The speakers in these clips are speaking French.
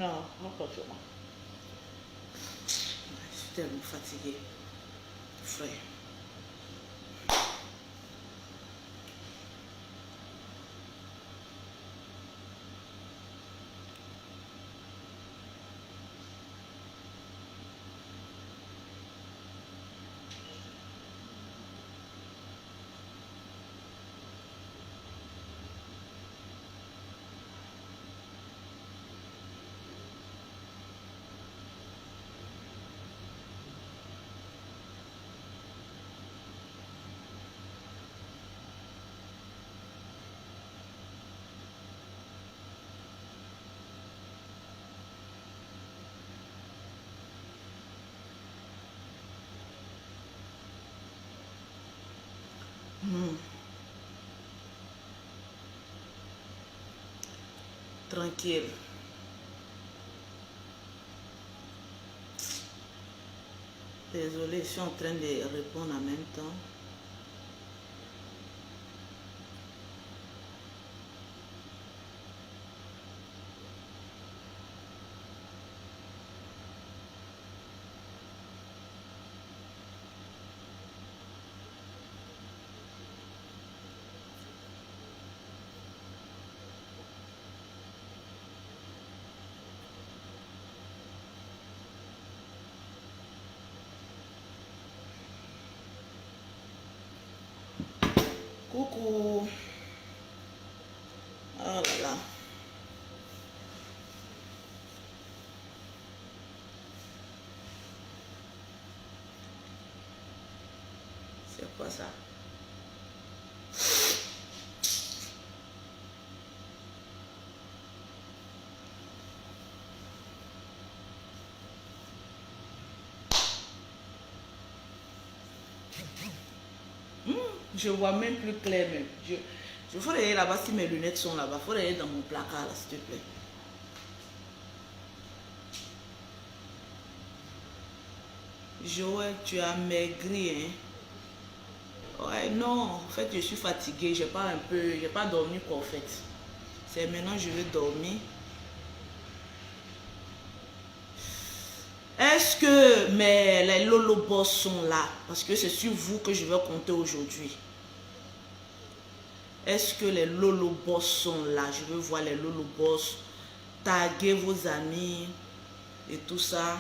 Non, pas sur moi. Je suis tellement fatiguée. Frère. Tranquille. Désolée, je suis en train de répondre en même temps. Coucou. Oh là là. C'est quoi ça? Je vois même plus clair même. Je faut aller là-bas si mes lunettes sont là-bas. Il faut aller dans mon placard là, s'il te plaît. Joël, tu as maigri, hein? Ouais, non, en fait, je suis fatiguée. J'ai pas dormi quoi, en fait. C'est maintenant que je vais dormir. Est-ce que les Lolo Boss sont là? Parce que c'est sur vous que je vais compter aujourd'hui. Est-ce que les Lolo Boss sont là? Je veux voir les Lolo Boss. Taguer vos amis et tout ça.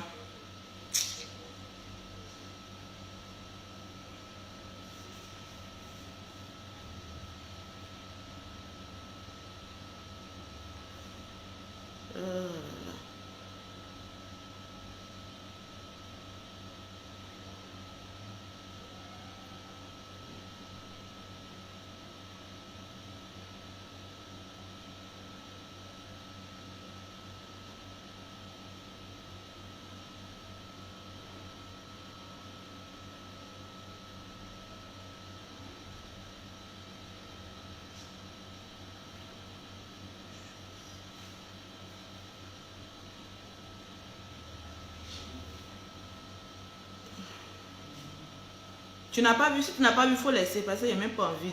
Tu n'as pas vu, si tu n'as pas vu, il faut laisser parce que j'ai même pas envie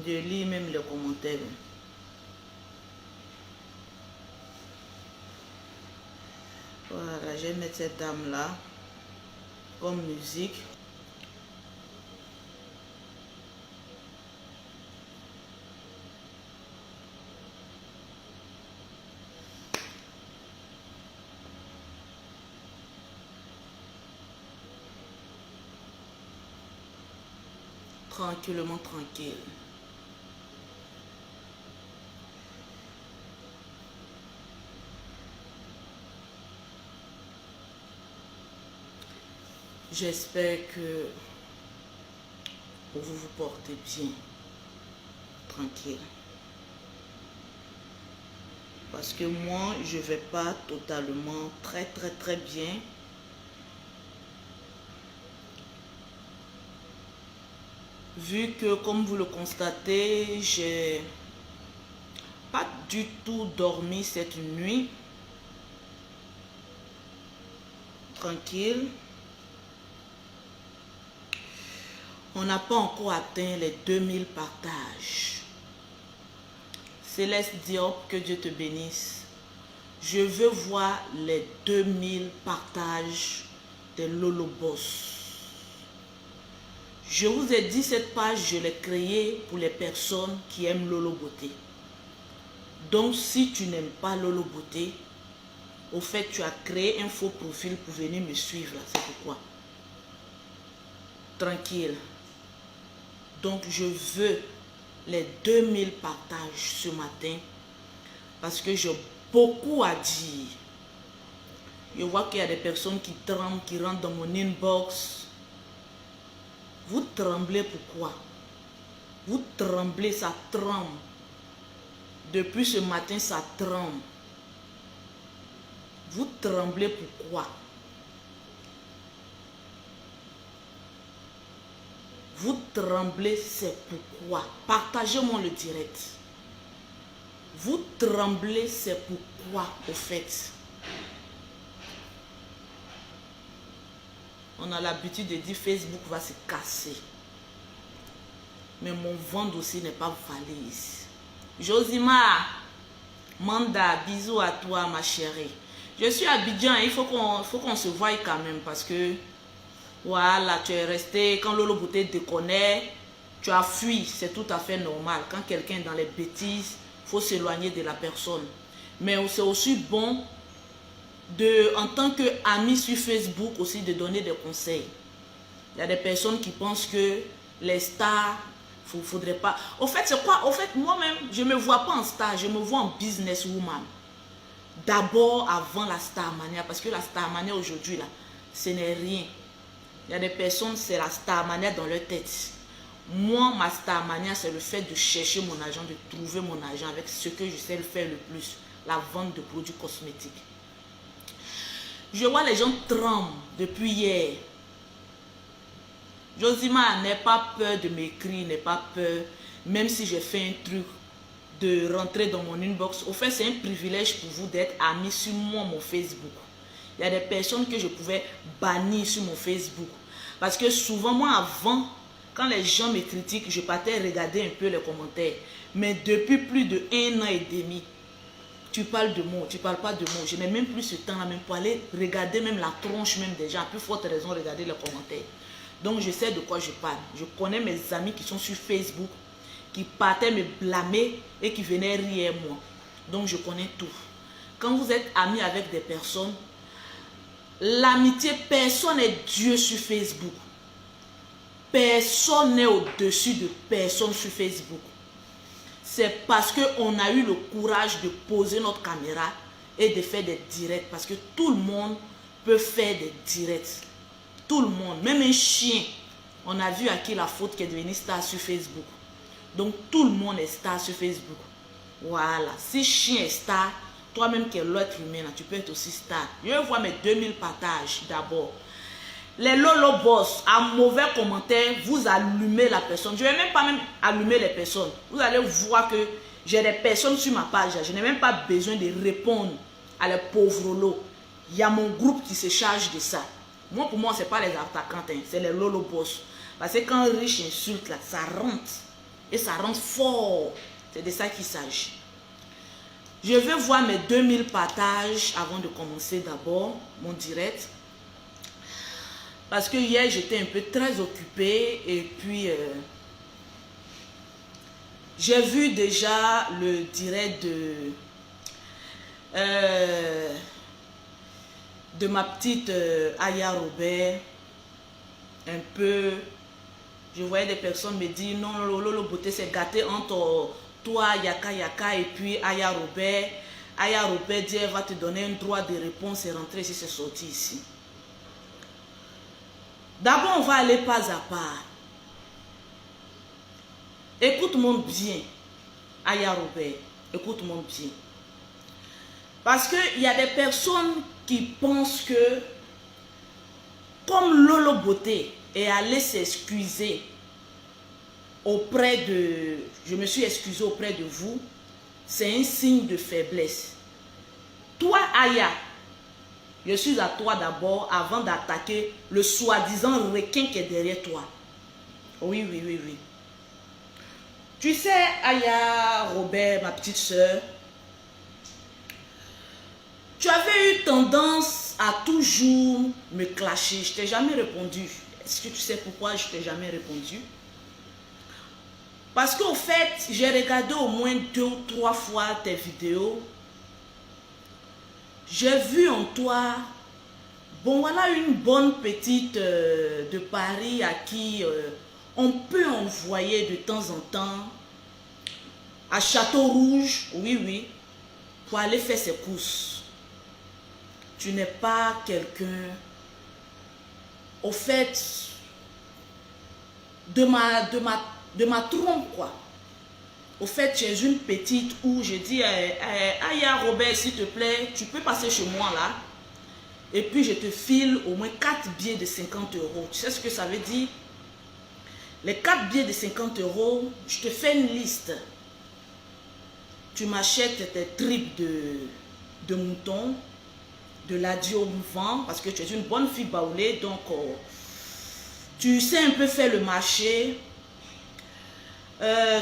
de lire même les commentaires. Voilà, je vais mettre cette dame là comme musique. Tranquillement, tranquille. J'espère que vous vous portez bien, tranquille. Parce que moi, je vais pas totalement très bien. Vu que, comme vous le constatez, j'ai pas du tout dormi cette nuit. Tranquille. On n'a pas encore atteint les 2000 partages. Céleste Diop, que Dieu te bénisse. Je veux voir les 2000 partages des Lolo Boss. Je vous ai dit, cette page, je l'ai créée pour les personnes qui aiment Lolo Beauté. Donc, si tu n'aimes pas Lolo Beauté, au fait, tu as créé un faux profil pour venir me suivre. C'est pourquoi. Tranquille. Donc, je veux les 2000 partages ce matin parce que j'ai beaucoup à dire. Je vois qu'il y a des personnes qui tremblent, qui rentrent dans mon inbox. Vous tremblez pourquoi? Vous tremblez, ça tremble. Depuis ce matin, ça tremble. Vous tremblez pourquoi? Vous tremblez, c'est pourquoi? Partagez-moi le direct. Vous tremblez, c'est pourquoi, au fait? On a l'habitude de dire Facebook va se casser. Mais mon ventre aussi n'est pas valise. Josimar, Manda, bisous à toi, ma chérie. Je suis à Abidjan, il faut qu'on se voie quand même parce que voilà, tu es resté, quand Lolo Beauté te connaît, tu as fui, c'est tout à fait normal. Quand quelqu'un est dans les bêtises, il faut s'éloigner de la personne. Mais c'est aussi bon en tant qu'ami sur Facebook aussi de donner des conseils. Il y a des personnes qui pensent que les stars, faudrait pas. Au fait, c'est quoi? Au fait, moi-même, je ne me vois pas en star, je me vois en businesswoman. D'abord avant la Starmania, parce que la Starmania aujourd'hui, là, ce n'est rien. Il y a des personnes, c'est la Starmania dans leur tête. Moi, ma Starmania, c'est le fait de chercher mon argent, de trouver mon argent avec ce que je sais le faire le plus, la vente de produits cosmétiques. Je vois les gens tremblent depuis hier. Josimar, n'aie pas peur de m'écrire, n'aie pas peur, même si j'ai fait un truc, de rentrer dans mon inbox. Au fait, c'est un privilège pour vous d'être amis sur mon Facebook. Il y a des personnes que je pouvais bannir sur mon Facebook. Parce que souvent, moi, avant, quand les gens me critiquent, je partais regarder un peu les commentaires. Mais depuis plus de 1 an et demi, tu parles de mots, tu ne parles pas de mots. Je n'ai même plus ce temps-là même pour aller regarder même la tronche même des gens. À plus forte raison, regarder les commentaires. Donc, je sais de quoi je parle. Je connais mes amis qui sont sur Facebook, qui partaient me blâmer et qui venaient rire moi. Donc, je connais tout. Quand vous êtes amis avec des personnes, l'amitié, personne n'est Dieu sur Facebook. Personne n'est au-dessus de personne sur Facebook. C'est parce qu'on a eu le courage de poser notre caméra et de faire des directs. Parce que tout le monde peut faire des directs. Tout le monde, même un chien. On a vu à qui la faute qui est devenue star sur Facebook. Donc tout le monde est star sur Facebook. Voilà. Si chien est star, toi-même qui es l'autre humain, tu peux être aussi star. Je vais voir mes 2000 partages d'abord. Les Lolo Boss, à mauvais commentaire, vous allumez la personne. Je ne vais même pas allumer les personnes. Vous allez voir que j'ai des personnes sur ma page. Je n'ai même pas besoin de répondre à les pauvres lots. Il y a mon groupe qui se charge de ça. Moi, pour moi, ce n'est pas les attaquants, hein, c'est les Lolo Boss. Parce que quand un riche insulte, là, ça rentre. Et ça rentre fort. C'est de ça qu'il s'agit. Je vais voir mes 2000 partages avant de commencer d'abord mon direct. Parce que hier, j'étais un peu très occupée. Et puis, j'ai vu déjà le direct de ma petite Aya Robert. Un peu, je voyais des personnes me dire non, Lolo Beauté c'est gâté entre toi, Yaka et puis Aya Robert. Aya Robert dit elle va te donner un droit de réponse et rentrer si c'est sorti ici. D'abord, on va aller pas à pas. Écoute-moi bien, Aya Robert. Écoute-moi bien. Parce qu'il y a des personnes qui pensent que, comme Lolo Beauté est allé s'excuser auprès de... Je me suis excusé auprès de vous, c'est un signe de faiblesse. Toi, Aya, je suis à toi d'abord avant d'attaquer le soi-disant requin qui est derrière toi. Oui, oui, oui, oui. Tu sais, Aya Robert, ma petite soeur, Tu avais eu tendance à toujours me clasher. Je t'ai jamais répondu. Est-ce que tu sais pourquoi je t'ai jamais répondu? Parce qu'au fait, j'ai regardé au moins 2 ou 3 fois tes vidéos. J'ai vu en toi, bon voilà une bonne petite de Paris à qui on peut envoyer de temps en temps à Château-Rouge, oui, oui, pour aller faire ses courses. Tu n'es pas quelqu'un, au fait, de ma trompe, quoi. Au fait, j'ai une petite où je dis, Aya Robert, s'il te plaît, tu peux passer chez moi là. Et puis je te file au moins 4 billets de 50 euros. Tu sais ce que ça veut dire? Les 4 billets de 50 euros, je te fais une liste. Tu m'achètes tes tripes de mouton, de l'adio mouvant, parce que tu es une bonne fille baoulée, donc tu sais un peu faire le marché.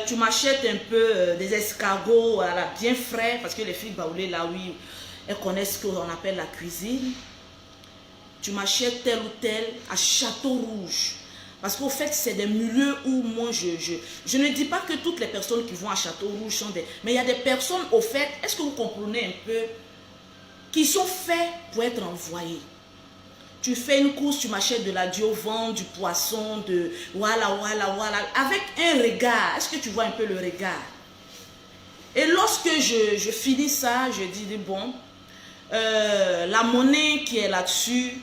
Tu m'achètes un peu des escargots bien frais, parce que les filles baoulées là, oui, elles connaissent ce qu'on appelle la cuisine. Tu m'achètes tel ou tel à Château-Rouge. Parce qu'au fait, c'est des milieux où moi, je ne dis pas que toutes les personnes qui vont à Château-Rouge sont des... Mais il y a des personnes, au fait, est-ce que vous comprenez un peu, qui sont faits pour être envoyés. Tu fais une course, tu m'achètes de la diovent, du poisson, de voilà, avec un regard. Est-ce que tu vois un peu le regard? Et lorsque je finis ça, je dis, bon, la monnaie qui est là-dessus,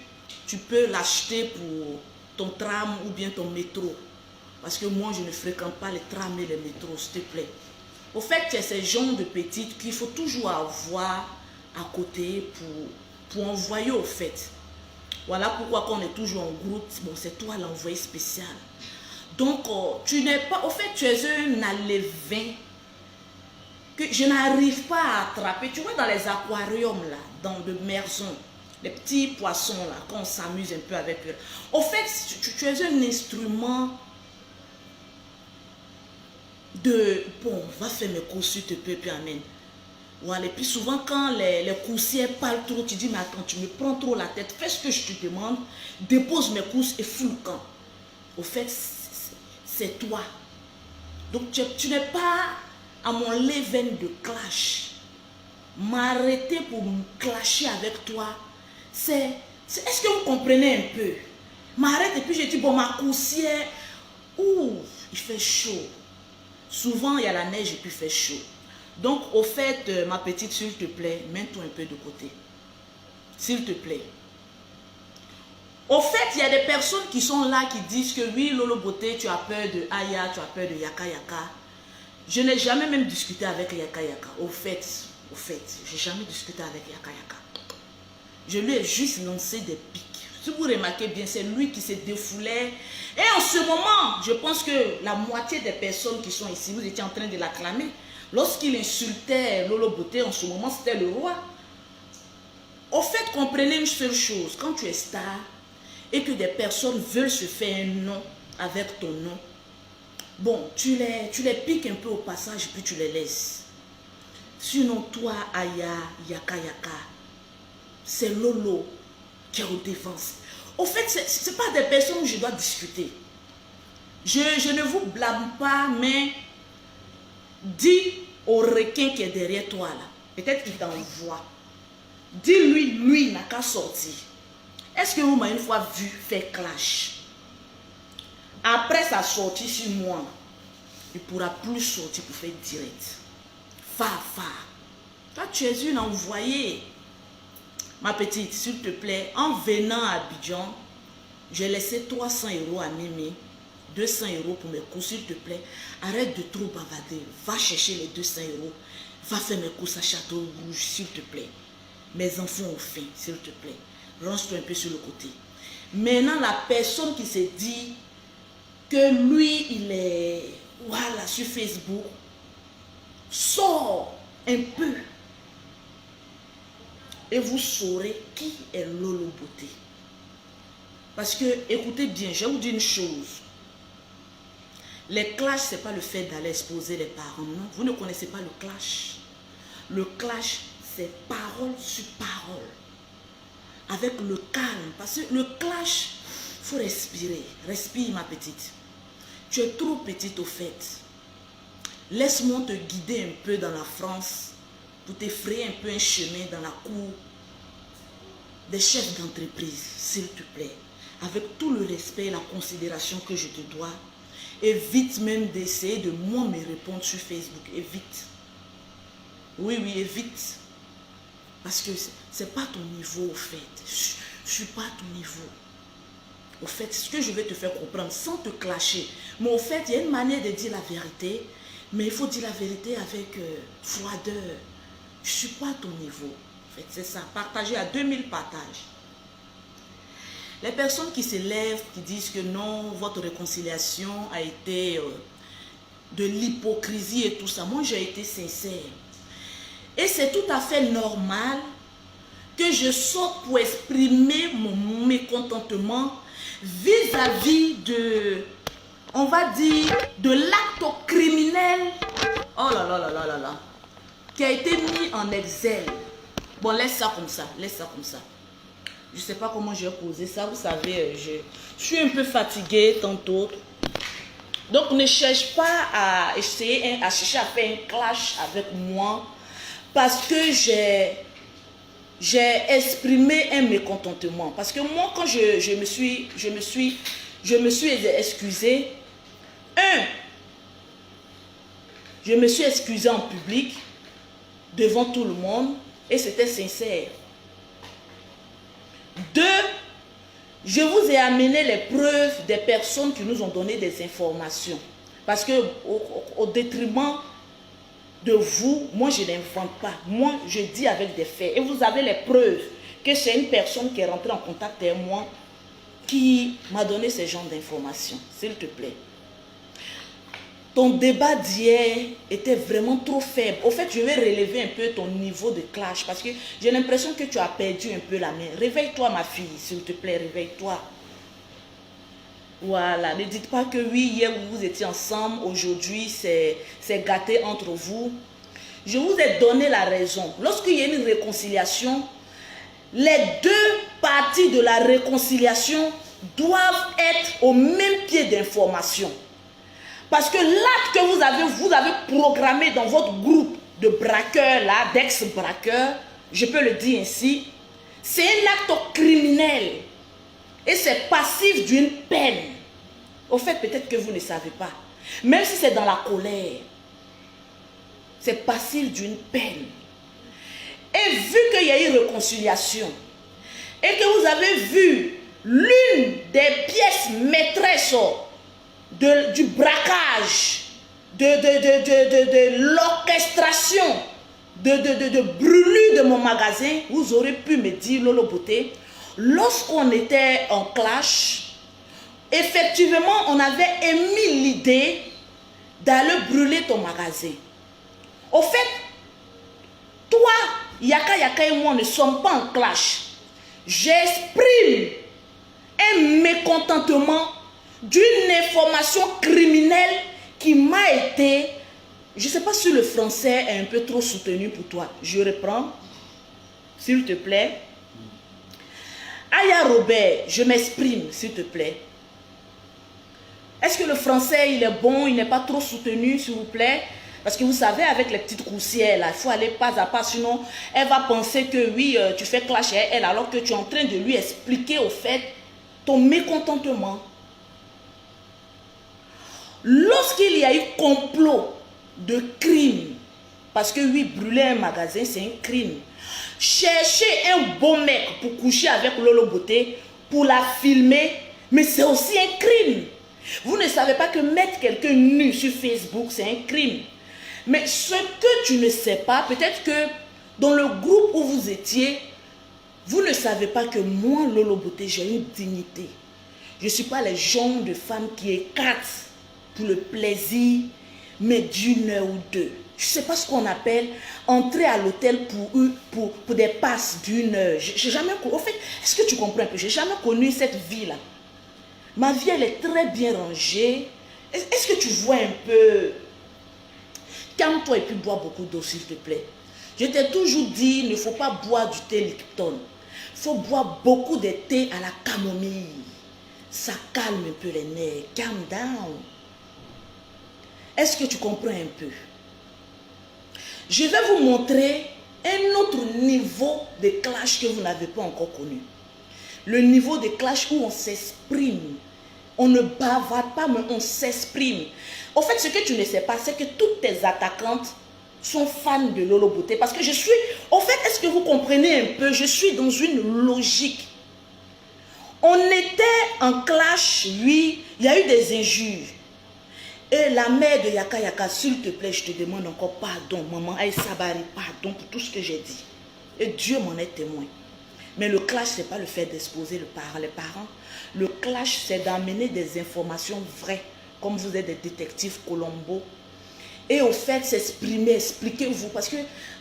tu peux l'acheter pour ton tram ou bien ton métro. Parce que moi, je ne fréquente pas les trams et les métros, s'il te plaît. Au fait, il y a ces gens de petites qu'il faut toujours avoir à côté pour envoyer au fait. Voilà pourquoi quand on est toujours en groupe, bon, c'est toi l'envoyé spécial. Donc, tu n'es pas... Au fait, tu es un alevin que je n'arrive pas à attraper. Tu vois, dans les aquariums, là, dans de maison, les petits poissons, là, quand on s'amuse un peu avec eux. Au fait, tu es un instrument de... Bon, va faire mes courses, s'il te plaît, puis amène. Voilà, et puis souvent, quand les coursières parlent trop, tu dis, mais attends, tu me prends trop la tête, fais ce que je te demande, dépose mes courses et fous le camp. Au fait, c'est toi. Donc, tu n'es pas à mon level de clash. M'arrêter pour me clasher avec toi, est-ce que vous comprenez un peu? M'arrête et puis je dis, bon, ma coursière, ouh, il fait chaud. Souvent, il y a la neige et puis il fait chaud. Donc, au fait, ma petite, s'il te plaît, mets-toi un peu de côté. S'il te plaît. Au fait, il y a des personnes qui sont là, qui disent que oui, Lolo Beauté, tu as peur de Aya, tu as peur de Yaka Yaka. Je n'ai jamais même discuté avec Yaka Yaka. Au fait, je n'ai jamais discuté avec Yaka Yaka. Je lui ai juste lancé des pics. Si vous remarquez bien, c'est lui qui se défoulait. Et en ce moment, je pense que la moitié des personnes qui sont ici, vous étiez en train de l'acclamer. Lorsqu'il insultait Lolo Beauté, en ce moment, c'était le roi. Au fait, comprenez une seule chose. Quand tu es star et que des personnes veulent se faire un nom avec ton nom, bon, tu les piques un peu au passage puis tu les laisses. Sinon, toi, Aya, Yaka Yaka, c'est Lolo qui est au défense. Au fait, ce n'est pas des personnes où je dois discuter. Je ne vous blâme pas, mais dis au requin qui est derrière toi là, peut-être qu'il t'envoie. Dis-lui, lui n'a qu'à sortir. Est-ce que vous m'avez une fois vu faire clash? Après sa sortie sur moi, il ne pourra plus sortir pour faire direct. Fa. Toi, tu es une envoyée. Ma petite, s'il te plaît, en venant à Abidjan, j'ai laissé 300 € à Mimi, 200 € pour mes courses, s'il te plaît. Arrête de trop bavader. Va chercher les 200 €. Va faire mes courses à Château-Rouge, s'il te plaît. Mes enfants ont faim, s'il te plaît. Range-toi un peu sur le côté. Maintenant, la personne qui se dit que lui, il est voilà, sur Facebook, sort un peu. Et vous saurez qui est Lolo Beauté. Parce que, écoutez bien, je vais vous dire une chose. Les clashs, ce n'est pas le fait d'aller exposer les parents. Non, vous ne connaissez pas le clash. Le clash, c'est parole sur parole. parole. Avec le calme. Parce que le clash, il faut respirer. Respire, ma petite. Tu es trop petite au fait. Laisse-moi te guider un peu dans la France pour t'effrayer un peu un chemin dans la cour des chefs d'entreprise, s'il te plaît. Avec tout le respect et la considération que je te dois. Évite même d'essayer de moi me répondre sur Facebook. Évite. Oui, évite. Parce que ce n'est pas ton niveau au fait. Je ne suis pas à ton niveau. Au fait, ce que je vais te faire comprendre sans te clasher. Mais au fait, il y a une manière de dire la vérité. Mais il faut dire la vérité avec froideur. Je ne suis pas à ton niveau. En fait, c'est ça. Partager à 2000 partages. Les personnes qui se lèvent, qui disent que non, votre réconciliation a été de l'hypocrisie et tout ça. Moi, j'ai été sincère. Et c'est tout à fait normal que je sorte pour exprimer mon mécontentement vis-à-vis de, on va dire, de l'acte criminel, oh là là là là là là, qui a été mis en exil. Bon, laisse ça comme ça, laisse ça comme ça. Je ne sais pas comment j'ai posé ça, vous savez, je suis un peu fatiguée tantôt. Donc, ne cherche pas à essayer, à chercher à faire un clash avec moi parce que j'ai exprimé un mécontentement. Parce que moi, quand je me suis excusée, je me suis excusée en public, devant tout le monde, et c'était sincère. 2, je vous ai amené les preuves des personnes qui nous ont donné des informations. Parce que au détriment de vous, moi je n'invente pas. Moi je dis avec des faits. Et vous avez les preuves que c'est une personne qui est rentrée en contact avec moi qui m'a donné ce genre d'informations. S'il te plaît. Ton débat d'hier était vraiment trop faible. Au fait, je vais relever un peu ton niveau de clash parce que j'ai l'impression que tu as perdu un peu la main. Réveille-toi, ma fille, s'il te plaît, réveille-toi. Voilà, ne dites pas que oui, hier vous étiez ensemble, aujourd'hui c'est gâté entre vous. Je vous ai donné la raison. Lorsqu'il y a une réconciliation, les deux parties de la réconciliation doivent être au même pied d'information. Parce que l'acte que vous avez programmé dans votre groupe de braqueurs, là, d'ex-braqueurs, je peux le dire ainsi, c'est un acte criminel. Et c'est passif d'une peine. Au fait, peut-être que vous ne savez pas. Même si c'est dans la colère, c'est passif d'une peine. Et vu qu'il y a eu réconciliation, et que vous avez vu l'une des pièces maîtresses du braquage, de l'orchestration, de brûlure de mon magasin, vous aurez pu me dire, Lolo Beauté, lorsqu'on était en clash, effectivement, on avait émis l'idée d'aller brûler ton magasin. Au fait, toi, Yaka et moi ne sommes pas en clash. J'exprime un mécontentement d'une information criminelle qui m'a été, je ne sais pas si le français est un peu trop soutenu pour toi. Je reprends, s'il te plaît. Aya Robert, je m'exprime, s'il te plaît. Est-ce que le français, il est bon, il n'est pas trop soutenu, s'il vous plaît? Parce que vous savez, avec les petites roussières, là, il faut aller pas à pas, sinon elle va penser que oui, tu fais clash avec elle, alors que tu es en train de lui expliquer au fait ton mécontentement. Lorsqu'il y a eu complot de crime, parce que oui, brûler un magasin, c'est un crime. Chercher un beau mec pour coucher avec Lolo Beauté, pour la filmer, mais c'est aussi un crime. Vous ne savez pas que mettre quelqu'un nu sur Facebook, c'est un crime. Mais ce que tu ne sais pas, peut-être que dans le groupe où vous étiez, vous ne savez pas que moi, Lolo Beauté, j'ai une dignité. Je ne suis pas les genre de femme qui écartent pour le plaisir, mais d'une heure ou deux. Je ne sais pas ce qu'on appelle entrer à l'hôtel pour des passes d'une heure. J'ai jamais connu. En fait, est-ce que tu comprends un peu? J'ai jamais connu cette vie-là. Ma vie, elle est très bien rangée. Est-ce que tu vois un peu? Calme-toi et puis bois beaucoup d'eau, s'il te plaît. Je t'ai toujours dit, il ne faut pas boire du thé Lipton. Il faut boire beaucoup de thé à la camomille. Ça calme un peu les nerfs. Calm down. Est-ce que tu comprends un peu? Je vais vous montrer un autre niveau de clash que vous n'avez pas encore connu. Le niveau de clash où on s'exprime. On ne bavarde pas, mais on s'exprime. Au fait, ce que tu ne sais pas, c'est que toutes tes attaquantes sont fans de Lolo Beauté. Parce que je suis... Au fait, est-ce que vous comprenez un peu? Je suis dans une logique. On était en clash, oui, il y a eu des injures. Et la mère de Yaka Yaka, s'il te plaît, je te demande encore pardon, maman Aïe Sabari, pardon pour tout ce que j'ai dit. Et Dieu m'en est témoin. Mais le clash, ce n'est pas le fait d'exposer les parents. Le clash, c'est d'amener des informations vraies, comme vous êtes des détectives Colombo. Et au fait, s'exprimer, expliquez-vous. Parce que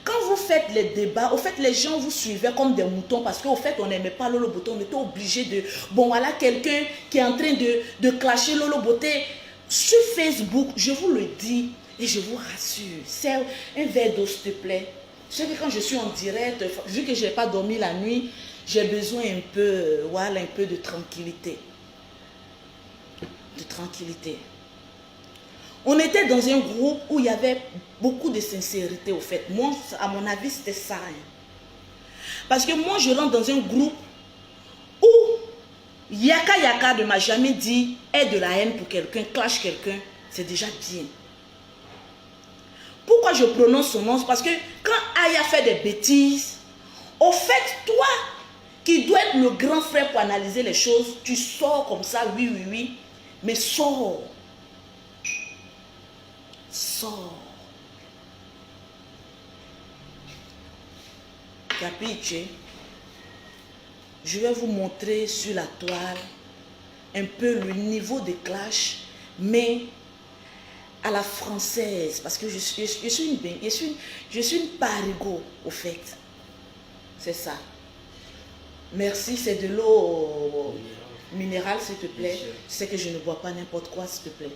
quand vous faites les débats, au fait, les gens vous suivaient comme des moutons. Parce qu'au fait, on n'aimait pas Lolo Beauté. On était obligé de... Bon, voilà quelqu'un qui est en train de clasher Lolo Beauté. Sur Facebook, je vous le dis et je vous rassure. C'est un verre d'eau, s'il te plaît. Je sais que quand je suis en direct, vu que je n'ai pas dormi la nuit, j'ai besoin un peu, voilà, un peu de tranquillité. De tranquillité. On était dans un groupe où il y avait beaucoup de sincérité, au fait. Moi, à mon avis, c'était ça. Hein. Parce que moi, je rentre dans un groupe où Yaka Yaka ne m'a jamais dit aie de la haine pour quelqu'un, clash quelqu'un. C'est déjà bien. Pourquoi je prononce son nom? Parce que quand Aya fait des bêtises, au fait, toi, qui dois être le grand frère pour analyser les choses, tu sors comme ça, oui, oui, oui. Mais sors. Sors. Capiche? Je vais vous montrer sur la toile un peu le niveau de clash, mais à la française, parce que je suis une parigo, au fait. C'est ça. Merci, c'est de l'eau minérale, s'il te plaît. C'est que je ne bois pas n'importe quoi, s'il te plaît.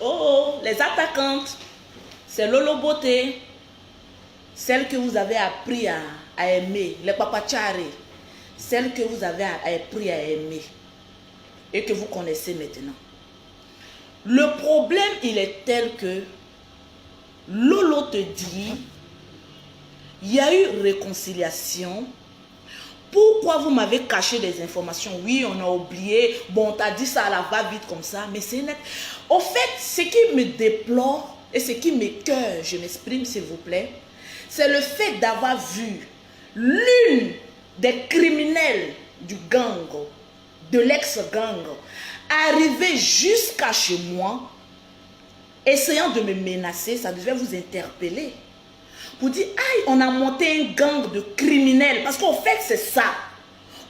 Oh, les attaquantes, c'est Lolo Beauté, celle que vous avez appris à aimer, les papachari, celle que vous avez appris à aimer et que vous connaissez maintenant. Le problème, il est tel que Lolo te dit, il y a eu réconciliation. Pourquoi vous m'avez caché des informations? Oui, on a oublié. Bon, on t'a dit ça à la va-vite comme ça, mais c'est net. Au fait, ce qui me déplore et ce qui m'écoeure, je m'exprime s'il vous plaît, c'est le fait d'avoir vu l'une des criminels du gang, de l'ex-gang, arriver jusqu'à chez moi, essayant de me menacer. Ça devait vous interpeller. Pour dire, aïe, on a monté un gang de criminels. Parce qu'en fait, c'est ça.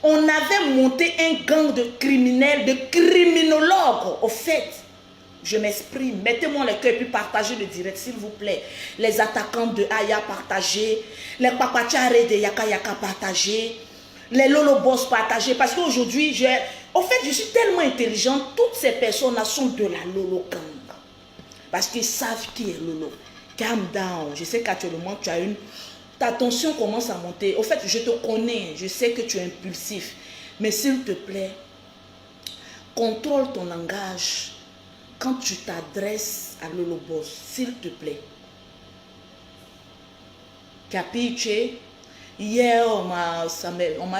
On avait monté un gang de criminels, de criminologues. Au fait, je m'exprime. Mettez-moi le cœur et puis partagez le direct, s'il vous plaît. Les attaquants de Aya, partagez. Les papachare de Yaka Yaka, partagez. Les Lolo Boss, partagez. Parce qu'aujourd'hui, au fait, je suis tellement intelligente. Toutes ces personnes-là sont de la Lolo gang. Parce qu'ils savent qui est Lolo. Calm down. Je sais qu'actuellement, tu as ta tension commence à monter. Au fait, je te connais. Je sais que tu es impulsif. Mais s'il te plaît, contrôle ton langage quand tu t'adresses à Lolo Boss. S'il te plaît. Capiche? Hier, on m'a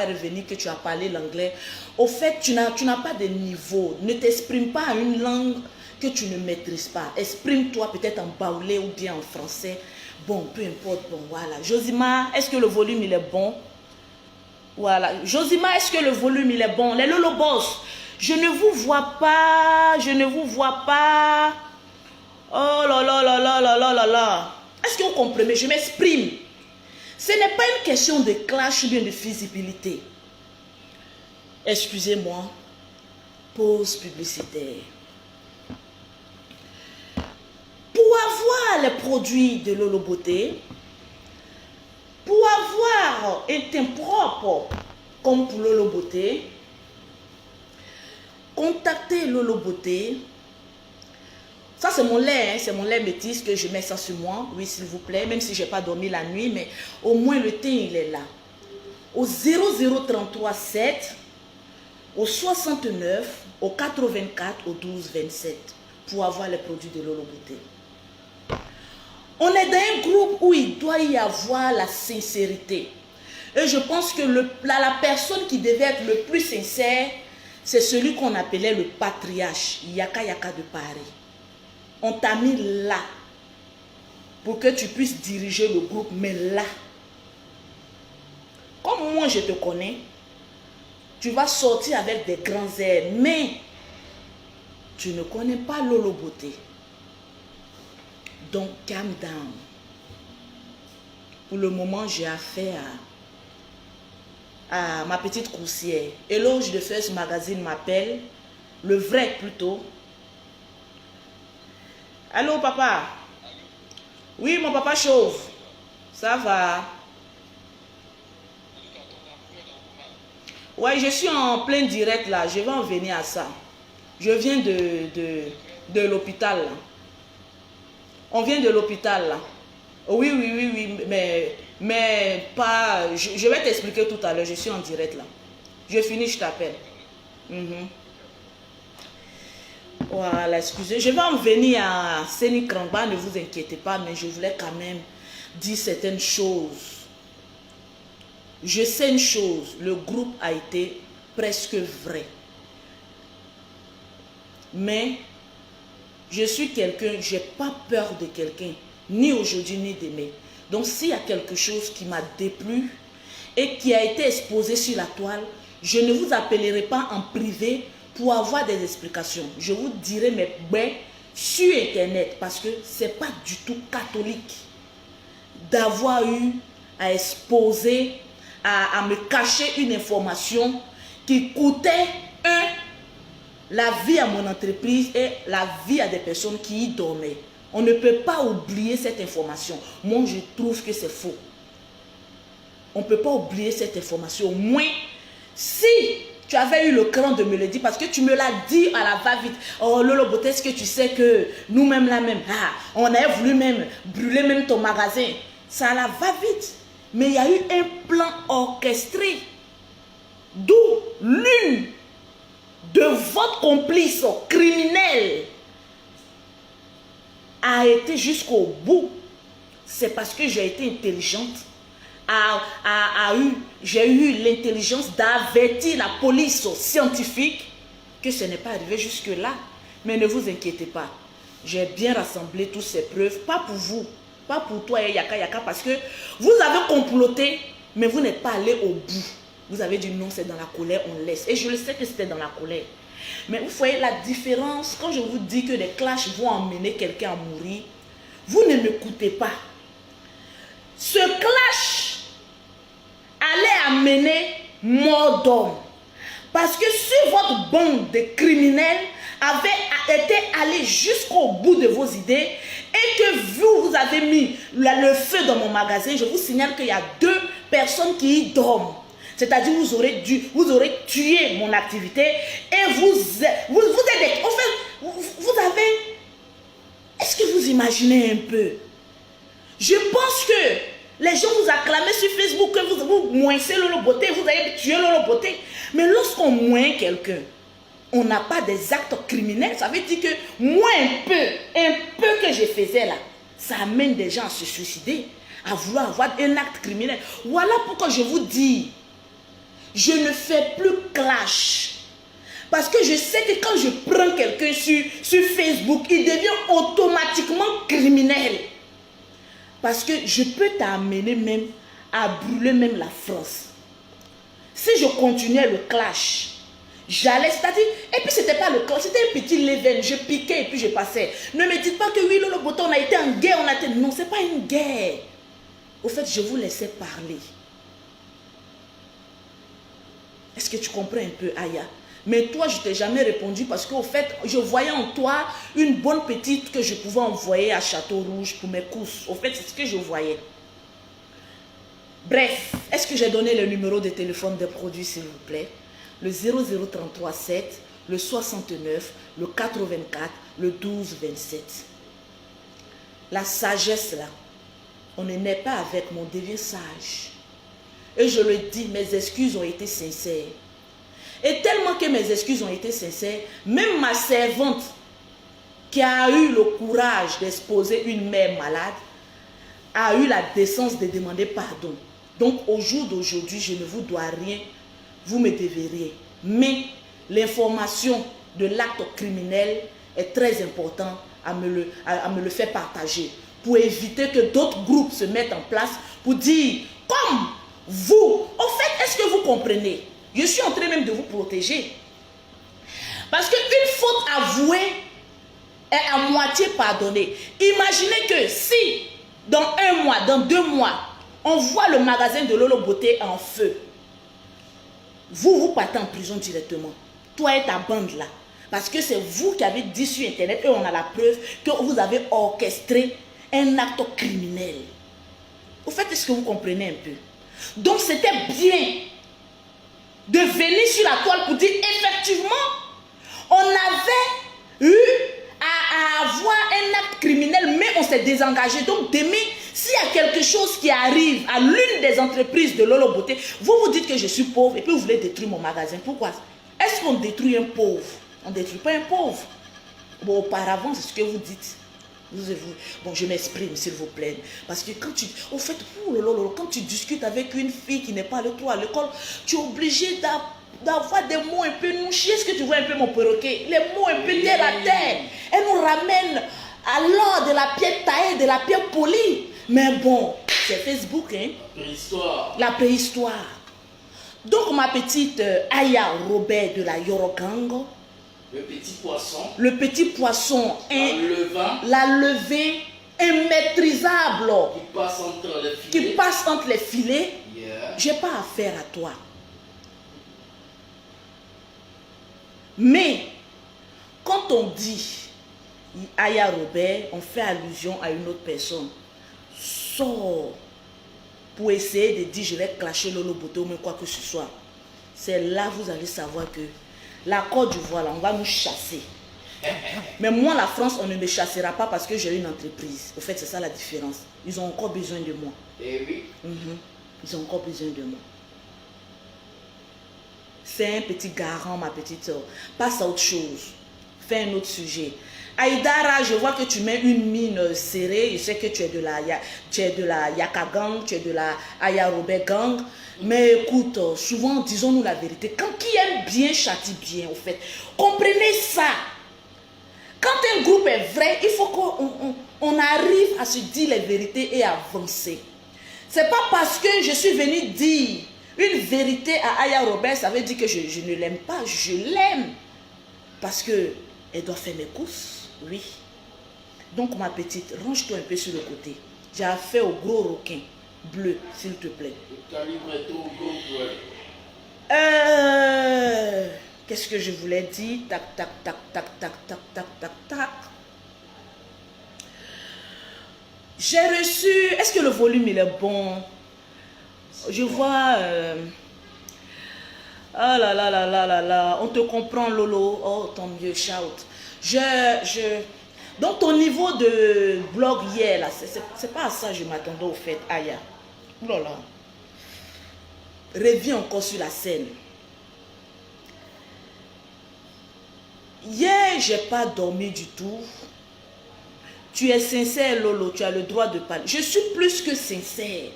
revenu que tu as parlé l'anglais. Au fait, tu n'as pas de niveau. Ne t'exprime pas en une langue que tu ne maîtrises pas. Exprime-toi peut-être en baoulé ou bien en français. Bon, peu importe. Bon, voilà. Josima, est-ce que le volume, il est bon? Voilà. Josima, est-ce que le volume, il est bon? Les Lolo Boss, je ne vous vois pas. Je ne vous vois pas. Oh là là là là là là là là. Est-ce que vous comprenez? Je m'exprime. Ce n'est pas une question de clash ou bien de visibilité. Excusez-moi. Pause publicitaire. Pour avoir les produits de Lolo Beauté, pour avoir un teint propre comme pour Lolo Beauté, contactez Lolo Beauté. Ça, c'est mon lait, hein, c'est mon lait métis que je mets ça sur moi. Oui, s'il vous plaît, même si je n'ai pas dormi la nuit, mais au moins le teint, il est là. Au 0033 7, au 69, au 84, au 12 27, pour avoir les produits de Lolo Beauté. On est dans un groupe où il doit y avoir la sincérité. Et je pense que la personne qui devait être le plus sincère, c'est celui qu'on appelait le patriarche, Yaka Yaka de Paris. On t'a mis là pour que tu puisses diriger le groupe, mais là, comme moi je te connais, tu vas sortir avec des grands airs, mais tu ne connais pas Lolo Beauté. Donc, calm down. Pour le moment, j'ai affaire à ma petite coursière. Éloge de First Magazine m'appelle, le vrai plutôt. Allô, papa? Oui, mon papa chauve. Ça va? Ouais, je suis en plein direct là. Je vais en venir à ça. Je viens de l'hôpital là. On vient de l'hôpital là. Oui, mais pas... Je vais t'expliquer tout à l'heure. Je suis en direct là. Je finis, je t'appelle. Voilà, excusez. Je vais en venir à Séni Krangba, ne vous inquiétez pas, mais je voulais quand même dire certaines choses. Je sais une chose, le groupe a été presque vrai. Mais je suis quelqu'un, je n'ai pas peur de quelqu'un, ni aujourd'hui ni demain. Donc s'il y a quelque chose qui m'a déplu et qui a été exposé sur la toile, je ne vous appellerai pas en privé pour avoir des explications. Je vous dirai mes bains sur Internet parce que ce n'est pas du tout catholique d'avoir eu à exposer, à me cacher une information qui coûtait la vie à mon entreprise et la vie à des personnes qui y dormaient. On ne peut pas oublier cette information. Moi, je trouve que c'est faux. On ne peut pas oublier cette information. Au moins, si tu avais eu le cran de me le dire, parce que tu me l'as dit à la va-vite. Oh, Lolo Beauté, est-ce que tu sais que nous-mêmes là même, on a voulu même brûler même ton magasin. Ça la va-vite. Mais il y a eu un plan orchestré. D'où l'une de votre complice criminel a été jusqu'au bout. C'est parce que j'ai été intelligente. J'ai eu l'intelligence d'avertir la police scientifique que ce n'est pas arrivé jusque-là. Mais ne vous inquiétez pas. J'ai bien rassemblé toutes ces preuves. Pas pour vous. Pas pour toi et Yaka Yaka. Parce que vous avez comploté, mais vous n'êtes pas allé au bout. Vous avez dit non, c'est dans la colère, on laisse. Et je le sais que c'était dans la colère. Mais vous voyez la différence. Quand je vous dis que les clashs vont emmener quelqu'un à mourir, vous ne m'écoutez pas. Ce clash allait amener mort d'homme. Parce que si votre bande de criminels avait été allé jusqu'au bout de vos idées et que vous avez mis le feu dans mon magasin, je vous signale qu'il y a 2 personnes qui y dorment. C'est-à-dire vous aurez tué mon activité et vous êtes... En fait, vous avez... Est-ce que vous imaginez un peu? Je pense que les gens vous acclamaient sur Facebook que vous moinsez Lolo Beauté, vous avez tué Lolo Beauté. Mais lorsqu'on moint quelqu'un, on n'a pas des actes criminels. Ça veut dire que moi, un peu que je faisais là, ça amène des gens à se suicider, à vouloir avoir un acte criminel. Voilà pourquoi je vous dis, je ne fais plus clash. Parce que je sais que quand je prends quelqu'un sur Facebook, il devient automatiquement criminel. Parce que je peux t'amener même à brûler même la France. Si je continuais le clash, j'allais, c'est-à-dire, et puis c'était pas le clash, c'était un petit level, je piquais et puis je passais. Ne me dites pas que oui, Lolo Beauté, on a été en guerre, on a été... Non, c'est pas une guerre. Au fait, je vous laissais parler. Est-ce que tu comprends un peu, Aya? Mais toi, je ne t'ai jamais répondu parce qu'au fait, je voyais en toi une bonne petite que je pouvais envoyer à Château Rouge pour mes courses. Au fait, c'est ce que je voyais. Bref, est-ce que j'ai donné le numéro de téléphone des produits, s'il vous plaît? Le 0033 7, le 69, le 84, le 12, 27. La sagesse là, on ne naît pas avec, mais on devient sage. Et je le dis, mes excuses ont été sincères. Et tellement que mes excuses ont été sincères, même ma servante qui a eu le courage d'exposer une mère malade, a eu la décence de demander pardon. Donc au jour d'aujourd'hui, je ne vous dois rien, vous me devez rien. Mais l'information de l'acte criminel est très important à me le faire partager, pour éviter que d'autres groupes se mettent en place pour dire, comme vous, en fait, est-ce que vous comprenez? Je suis en train même de vous protéger. Parce qu'une faute avouée est à moitié pardonnée. Imaginez que si, dans 1 mois, dans 2 mois, on voit le magasin de Lolo Beauté en feu, vous partez en prison directement. Toi et ta bande là. Parce que c'est vous qui avez dit sur Internet, et on a la preuve que vous avez orchestré un acte criminel. Au fait, est-ce que vous comprenez un peu? Donc c'était bien de venir sur la toile pour dire effectivement, on avait eu à avoir un acte criminel, mais on s'est désengagé. Donc demain, s'il y a quelque chose qui arrive à l'une des entreprises de Lolo Beauté, vous vous dites que je suis pauvre et puis vous voulez détruire mon magasin. Pourquoi? Est-ce qu'on détruit un pauvre? On ne détruit pas un pauvre. Bon, auparavant, c'est ce que vous dites. Bon, je m'exprime, s'il vous plaît. Parce que quand tu... Au fait, quand tu discutes avec une fille qui n'est pas avec toi à l'école, tu es obligé d'avoir des mots un peu nouchés. Est-ce que tu vois un peu mon perroquet? Les mots un peu terre à terre. Elle nous ramène alors de la pierre taillée, de la pierre polie. Mais bon, c'est Facebook, hein? La préhistoire. La préhistoire. Donc, ma petite Aya Robert de la Yorogang, le petit poisson. Le petit poisson. La levée immaîtrisable. Qui passe entre les filets. Yeah. Je n'ai pas affaire à toi. Mais, quand on dit Aya Robert, on fait allusion à une autre personne. Sors pour essayer de dire je vais clasher Lolo Beauté ou même quoi que ce soit. C'est là vous allez savoir que la Côte d'Ivoire, on va nous chasser. Mais moi, la France, on ne me chassera pas parce que j'ai une entreprise. Au fait, c'est ça la différence. Ils ont encore besoin de moi. Eh oui. Ils ont encore besoin de moi. C'est un petit garant, ma petite soeur. Passe à autre chose. Fais un autre sujet. Aïdara, je vois que tu mets une mine serrée. Je sais que tu es de la Yaka Gang, tu es de la Aya Robert Gang. Mais écoute, souvent, disons-nous la vérité. Quand qui aime bien, châtie bien, au fait. Comprenez ça. Quand un groupe est vrai, il faut qu'on arrive à se dire les vérités et avancer. C'est pas parce que je suis venue dire une vérité à Aya Robert, ça veut dire que je ne l'aime pas. Je l'aime. Parce qu'elle doit faire mes courses, oui. Donc, ma petite, range-toi un peu sur le côté. J'ai affaire au gros requin bleu, s'il te plaît. Le calibre est au gros poil. Qu'est-ce que je voulais dire? Tac, tac, tac, tac, tac, tac, tac, tac, tac. J'ai reçu... Est-ce que le volume, il est bon? Je vois... Ah là là là là là là. On te comprend, Lolo. Oh, tant mieux, shout. Donc, ton niveau de blog hier, là, c'est pas à ça que je m'attendais au fait, Aya. Oh là là. Reviens encore sur la scène. Hier, j'ai pas dormi du tout. Tu es sincère, Lolo, tu as le droit de parler. Je suis plus que sincère.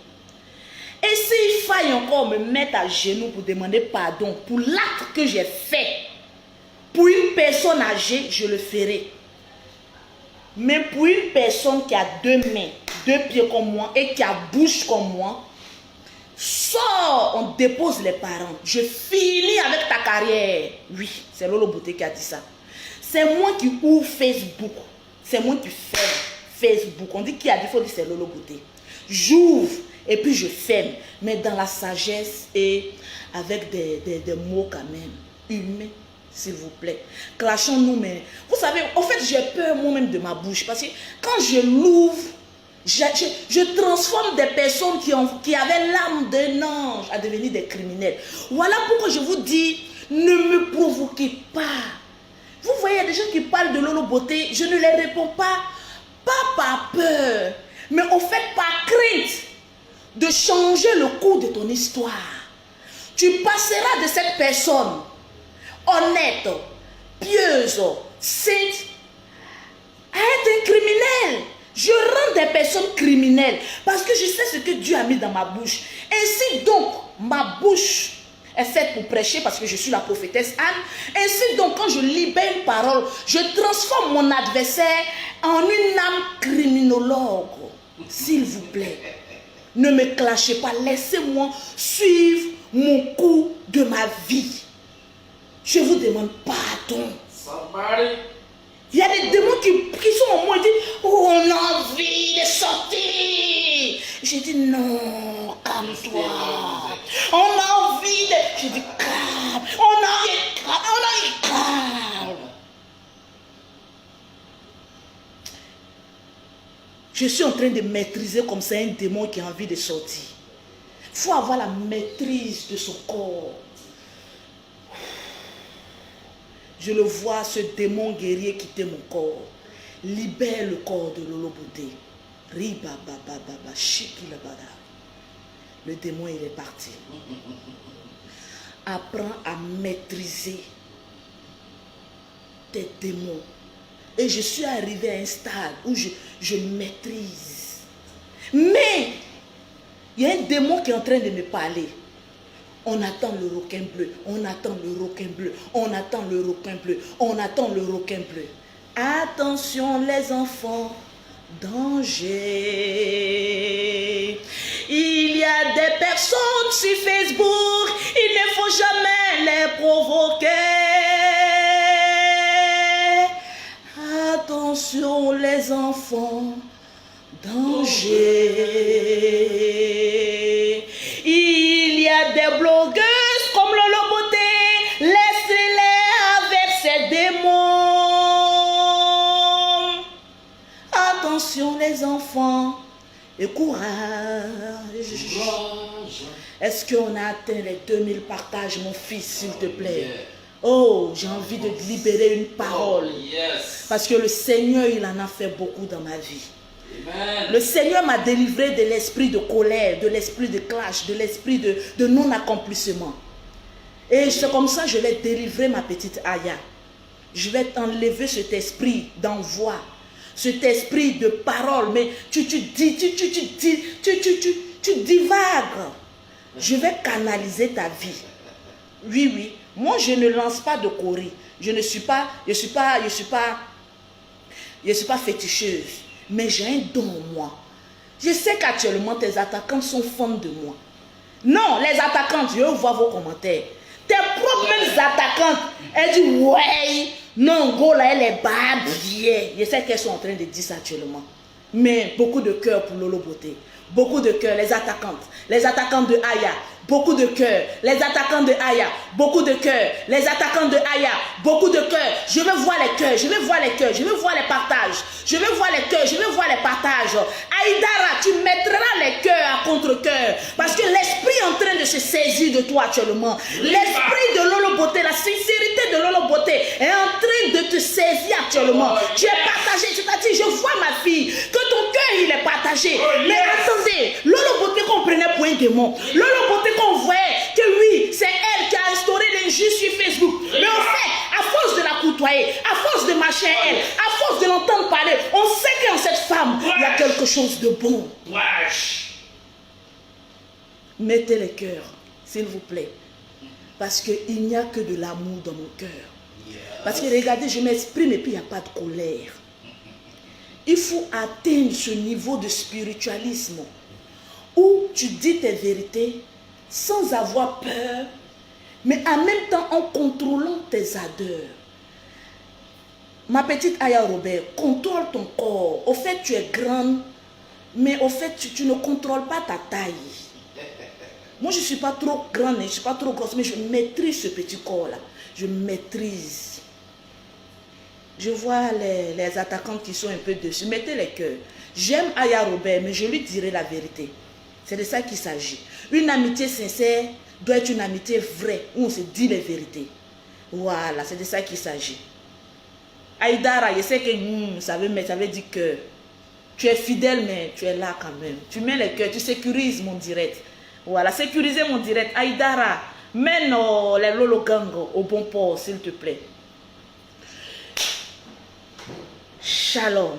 Et s'il faille encore me mettre à genoux pour demander pardon pour l'acte que j'ai fait, pour une personne âgée, je le ferai. Mais pour une personne qui a 2 mains, 2 pieds comme moi et qui a bouche comme moi, sors, on dépose les parents. Je finis avec ta carrière. Oui, c'est Lolo Beauté qui a dit ça. C'est moi qui ouvre Facebook. C'est moi qui ferme Facebook. On dit qui a dit, il faut dire c'est Lolo Beauté. J'ouvre et puis je ferme. Mais dans la sagesse et avec des mots quand même humains, s'il vous plaît. Clashons-nous, mais vous savez, en fait, j'ai peur moi-même de ma bouche. Parce que quand je l'ouvre, je transforme des personnes qui avaient l'âme d'un ange à devenir des criminels. Voilà pourquoi je vous dis, ne me provoquez pas. Vous voyez, il y a des gens qui parlent de Lolo Beauté, je ne les réponds pas par peur, mais au fait par crainte de changer le cours de ton histoire. Tu passeras de cette personne honnête, pieuse, sainte, à être un criminel. Je rends des personnes criminelles parce que je sais ce que Dieu a mis dans ma bouche. Ainsi donc, ma bouche est faite pour prêcher parce que je suis la prophétesse Anne. Ainsi donc, quand je libère une parole, je transforme mon adversaire en une âme criminologue. S'il vous plaît, ne me clashez pas. Laissez-moi suivre mon cours de ma vie. Je vous demande pardon. Somebody. Il y a des démons qui sont en moi et disent oh, on a envie de sortir. J'ai dit non, calme-toi. On a envie de. J'ai dit calme. On a envie calme. Je suis en train de maîtriser comme ça un démon qui a envie de sortir. Il faut avoir la maîtrise de son corps. Je le vois, ce démon guerrier quitter mon corps. Libère le corps de Lolo Beauté. Riba baba baba shiki la bada. Le démon il est parti. Apprends à maîtriser tes démons. Et je suis arrivé à un stade où je maîtrise. Mais il y a un démon qui est en train de me parler. On attend le requin bleu, on attend le requin bleu, on attend le requin bleu, on attend le requin bleu. Attention les enfants, danger. Il y a des personnes sur Facebook, il ne faut jamais les provoquer. Attention les enfants, danger. Il y a des blogueuses comme Lolo Beauté, laissez-les avec ces démons. Attention les enfants et courage. Est-ce qu'on a atteint les 2000 partages mon fils s'il te plaît? Oh, j'ai envie de libérer une parole. Parce que le Seigneur, il en a fait beaucoup dans ma vie. Amen. Le Seigneur m'a délivré de l'esprit de colère, de l'esprit de clash, de l'esprit de non-accomplissement. Et c'est comme ça que je vais délivrer ma petite Aya. Je vais enlever cet esprit d'envoi, cet esprit de parole. Mais tu divagues. Je vais canaliser ta vie. Oui, oui. Moi, je ne lance pas de coris. Je ne suis pas féticheuse. Mais j'ai un don en moi. Je sais qu'actuellement, tes attaquantes sont fans de moi. Non, les attaquantes, je vois vos commentaires. Tes propres attaquantes, elles disent, ouais, non, go là, elle est bad. Je sais qu'elles sont en train de dire ça actuellement. Mais beaucoup de cœur pour Lolo Beauté. Beaucoup de cœur, les attaquantes de Aya. Beaucoup de cœur, les attaquants de Aya, beaucoup de cœur, les attaquants de Aya, beaucoup de cœur. Je veux voir les cœurs, je veux voir les cœurs, je veux voir les partages, je veux voir les cœurs, je veux voir les partages. Aïdara, tu mettras les cœurs à contre-cœur parce que l'esprit est en train de se saisir de toi actuellement. L'esprit de Lolo Beauté, la sincérité de Lolo Beauté est en train de te saisir actuellement. Tu es partagé, c'est-à-dire je vois ma fille, que ton cœur il est partagé. Mais attendez, Lolo Beauté qu'on prenait pour un démon, Lolo Beauté qu'on voyait que oui, c'est elle qui a instauré l'injuste sur Facebook. Mais en fait, à force de la côtoyer, à force de marcher à elle, à force de l'entendre parler, on sait qu'en cette femme, il y a quelque chose de bon. Mettez les cœurs, s'il vous plaît. Parce qu'il n'y a que de l'amour dans mon cœur. Parce que regardez, je m'exprime et puis il n'y a pas de colère. Il faut atteindre ce niveau de spiritualisme où tu dis tes vérités sans avoir peur, mais en même temps en contrôlant tes ardeurs. Ma petite Aya Robert, contrôle ton corps. Au fait, tu es grande, mais au fait, tu ne contrôles pas ta taille. Moi, je ne suis pas trop grande, je ne suis pas trop grosse, mais je maîtrise ce petit corps-là. Je maîtrise. Je vois les attaquantes qui sont un peu dessus. Mettez les cœurs. J'aime Aya Robert, mais je lui dirai la vérité. C'est de ça qu'il s'agit. Une amitié sincère doit être une amitié vraie, où on se dit les vérités. Voilà, c'est de ça qu'il s'agit. Aïdara, je sais que ça veut dire que tu es fidèle, mais tu es là quand même. Tu mets les cœurs, tu sécurises mon direct. Voilà, sécuriser mon direct. Aïdara, mène les Lolo Gang au bon port, s'il te plaît. Shalom.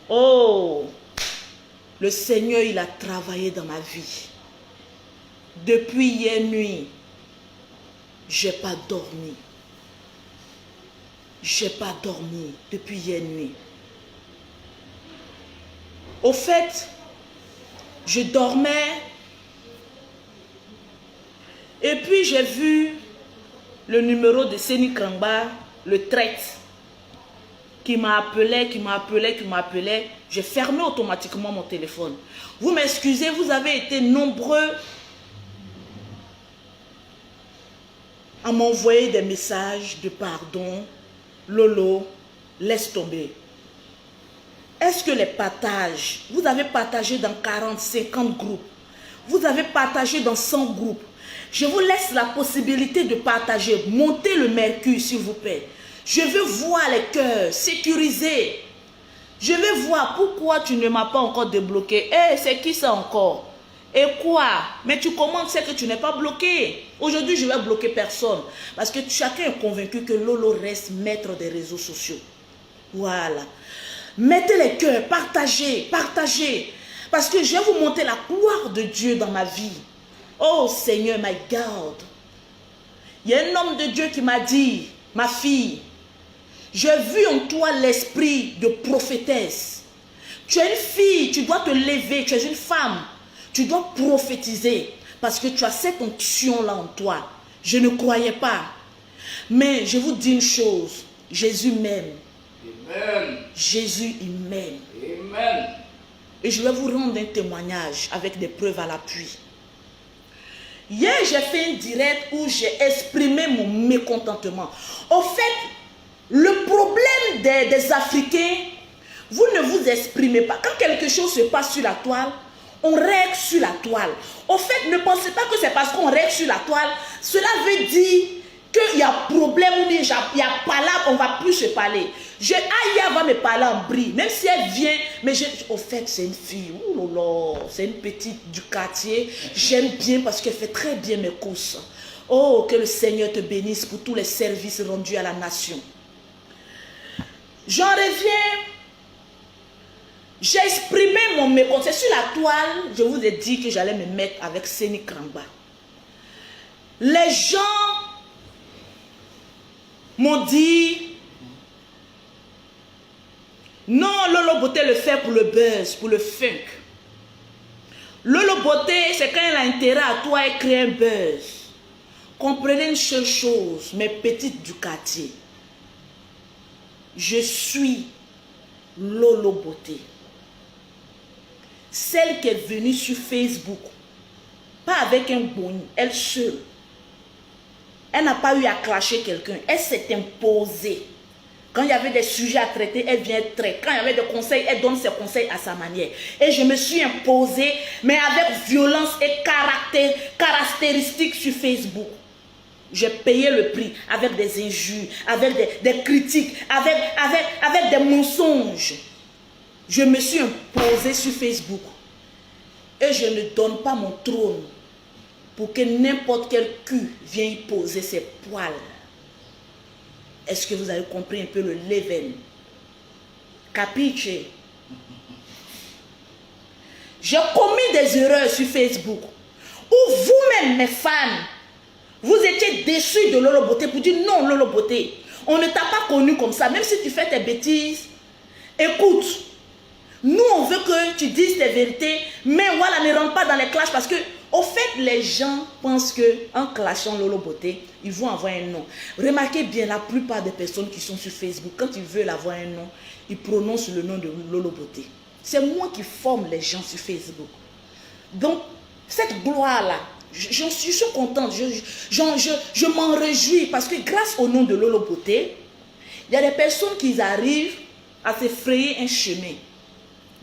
Oh, le Seigneur, il a travaillé dans ma vie. Depuis hier nuit, j'ai pas dormi. J'ai pas dormi depuis hier nuit. Au fait, je dormais et puis j'ai vu le numéro de Seni Krangba, le traite, qui m'appelait. J'ai fermé automatiquement mon téléphone. Vous m'excusez, vous avez été nombreux à m'envoyer des messages de pardon. Lolo, laisse tomber. Est-ce que les partages, vous avez partagé dans 40, 50 groupes, vous avez partagé dans 100 groupes, je vous laisse la possibilité de partager. Montez le mercure, s'il vous plaît. Je veux voir les cœurs sécurisés. Je veux voir pourquoi tu ne m'as pas encore débloqué. Eh, c'est qui ça encore? Et quoi? Mais tu commandes, c'est que tu n'es pas bloqué. Aujourd'hui, je vais bloquer personne. Parce que chacun est convaincu que Lolo reste maître des réseaux sociaux. Voilà. Mettez les cœurs, partagez. Parce que je vais vous montrer la gloire de Dieu dans ma vie. Oh Seigneur, my God. Il y a un homme de Dieu qui m'a dit, ma fille, j'ai vu en toi l'esprit de prophétesse. Tu es une fille, tu dois te lever, tu es une femme. Tu dois prophétiser parce que tu as cette onction-là en toi. Je ne croyais pas. Mais je vous dis une chose, Jésus m'aime. Amen. Jésus, il m'aime. Amen. Et je vais vous rendre un témoignage avec des preuves à l'appui. Hier, j'ai fait un direct où j'ai exprimé mon mécontentement. Au fait, le problème des Africains, vous ne vous exprimez pas. Quand quelque chose se passe sur la toile, on règle sur la toile. Au fait, ne pensez pas que c'est parce qu'on règle sur la toile. Cela veut dire qu'il y a problème ou il y a palabre, on ne va plus se parler. Aya va me parler en brie, même si elle vient, mais au fait, c'est une fille. C'est une petite du quartier. J'aime bien parce qu'elle fait très bien mes courses. Oh, que le Seigneur te bénisse pour tous les services rendus à la nation. J'en reviens. J'ai exprimé mon mécontentement. Sur la toile, je vous ai dit que j'allais me mettre avec Seni Krangba. Les gens m'ont dit, non, Lolo Beauté le fait pour le buzz, pour le funk. Lolo Beauté, c'est quand elle a intérêt à toi et créer un buzz. Comprenez une seule chose, mes petites du quartier. Je suis Lolo Beauté. Celle qui est venue sur Facebook, pas avec un boni, elle seule. Elle n'a pas eu à clasher quelqu'un, elle s'est imposée. Quand il y avait des sujets à traiter, elle vient traiter. Quand il y avait des conseils, elle donne ses conseils à sa manière. Et je me suis imposée, mais avec violence et caractéristiques sur Facebook. J'ai payé le prix avec des injures, avec des critiques, avec des mensonges. Je me suis imposée sur Facebook. Et je ne donne pas mon trône pour que n'importe quel cul vienne y poser ses poils. Est-ce que vous avez compris un peu le level? Capiche? J'ai commis des erreurs sur Facebook où vous-même, mes fans, vous étiez déçus de Lolo Beauté pour dire non, Lolo Beauté. On ne t'a pas connu comme ça. Même si tu fais tes bêtises, écoute. Nous, on veut que tu dises tes vérités, mais voilà, ne rentre pas dans les clashs parce que, au fait, les gens pensent qu'en clashant Lolo Beauté, ils vont avoir un nom. Remarquez bien, la plupart des personnes qui sont sur Facebook, quand ils veulent avoir un nom, ils prononcent le nom de Lolo Beauté. C'est moi qui forme les gens sur Facebook. Donc, cette gloire-là, je suis contente, je m'en réjouis parce que grâce au nom de Lolo Beauté, il y a des personnes qui arrivent à se frayer un chemin.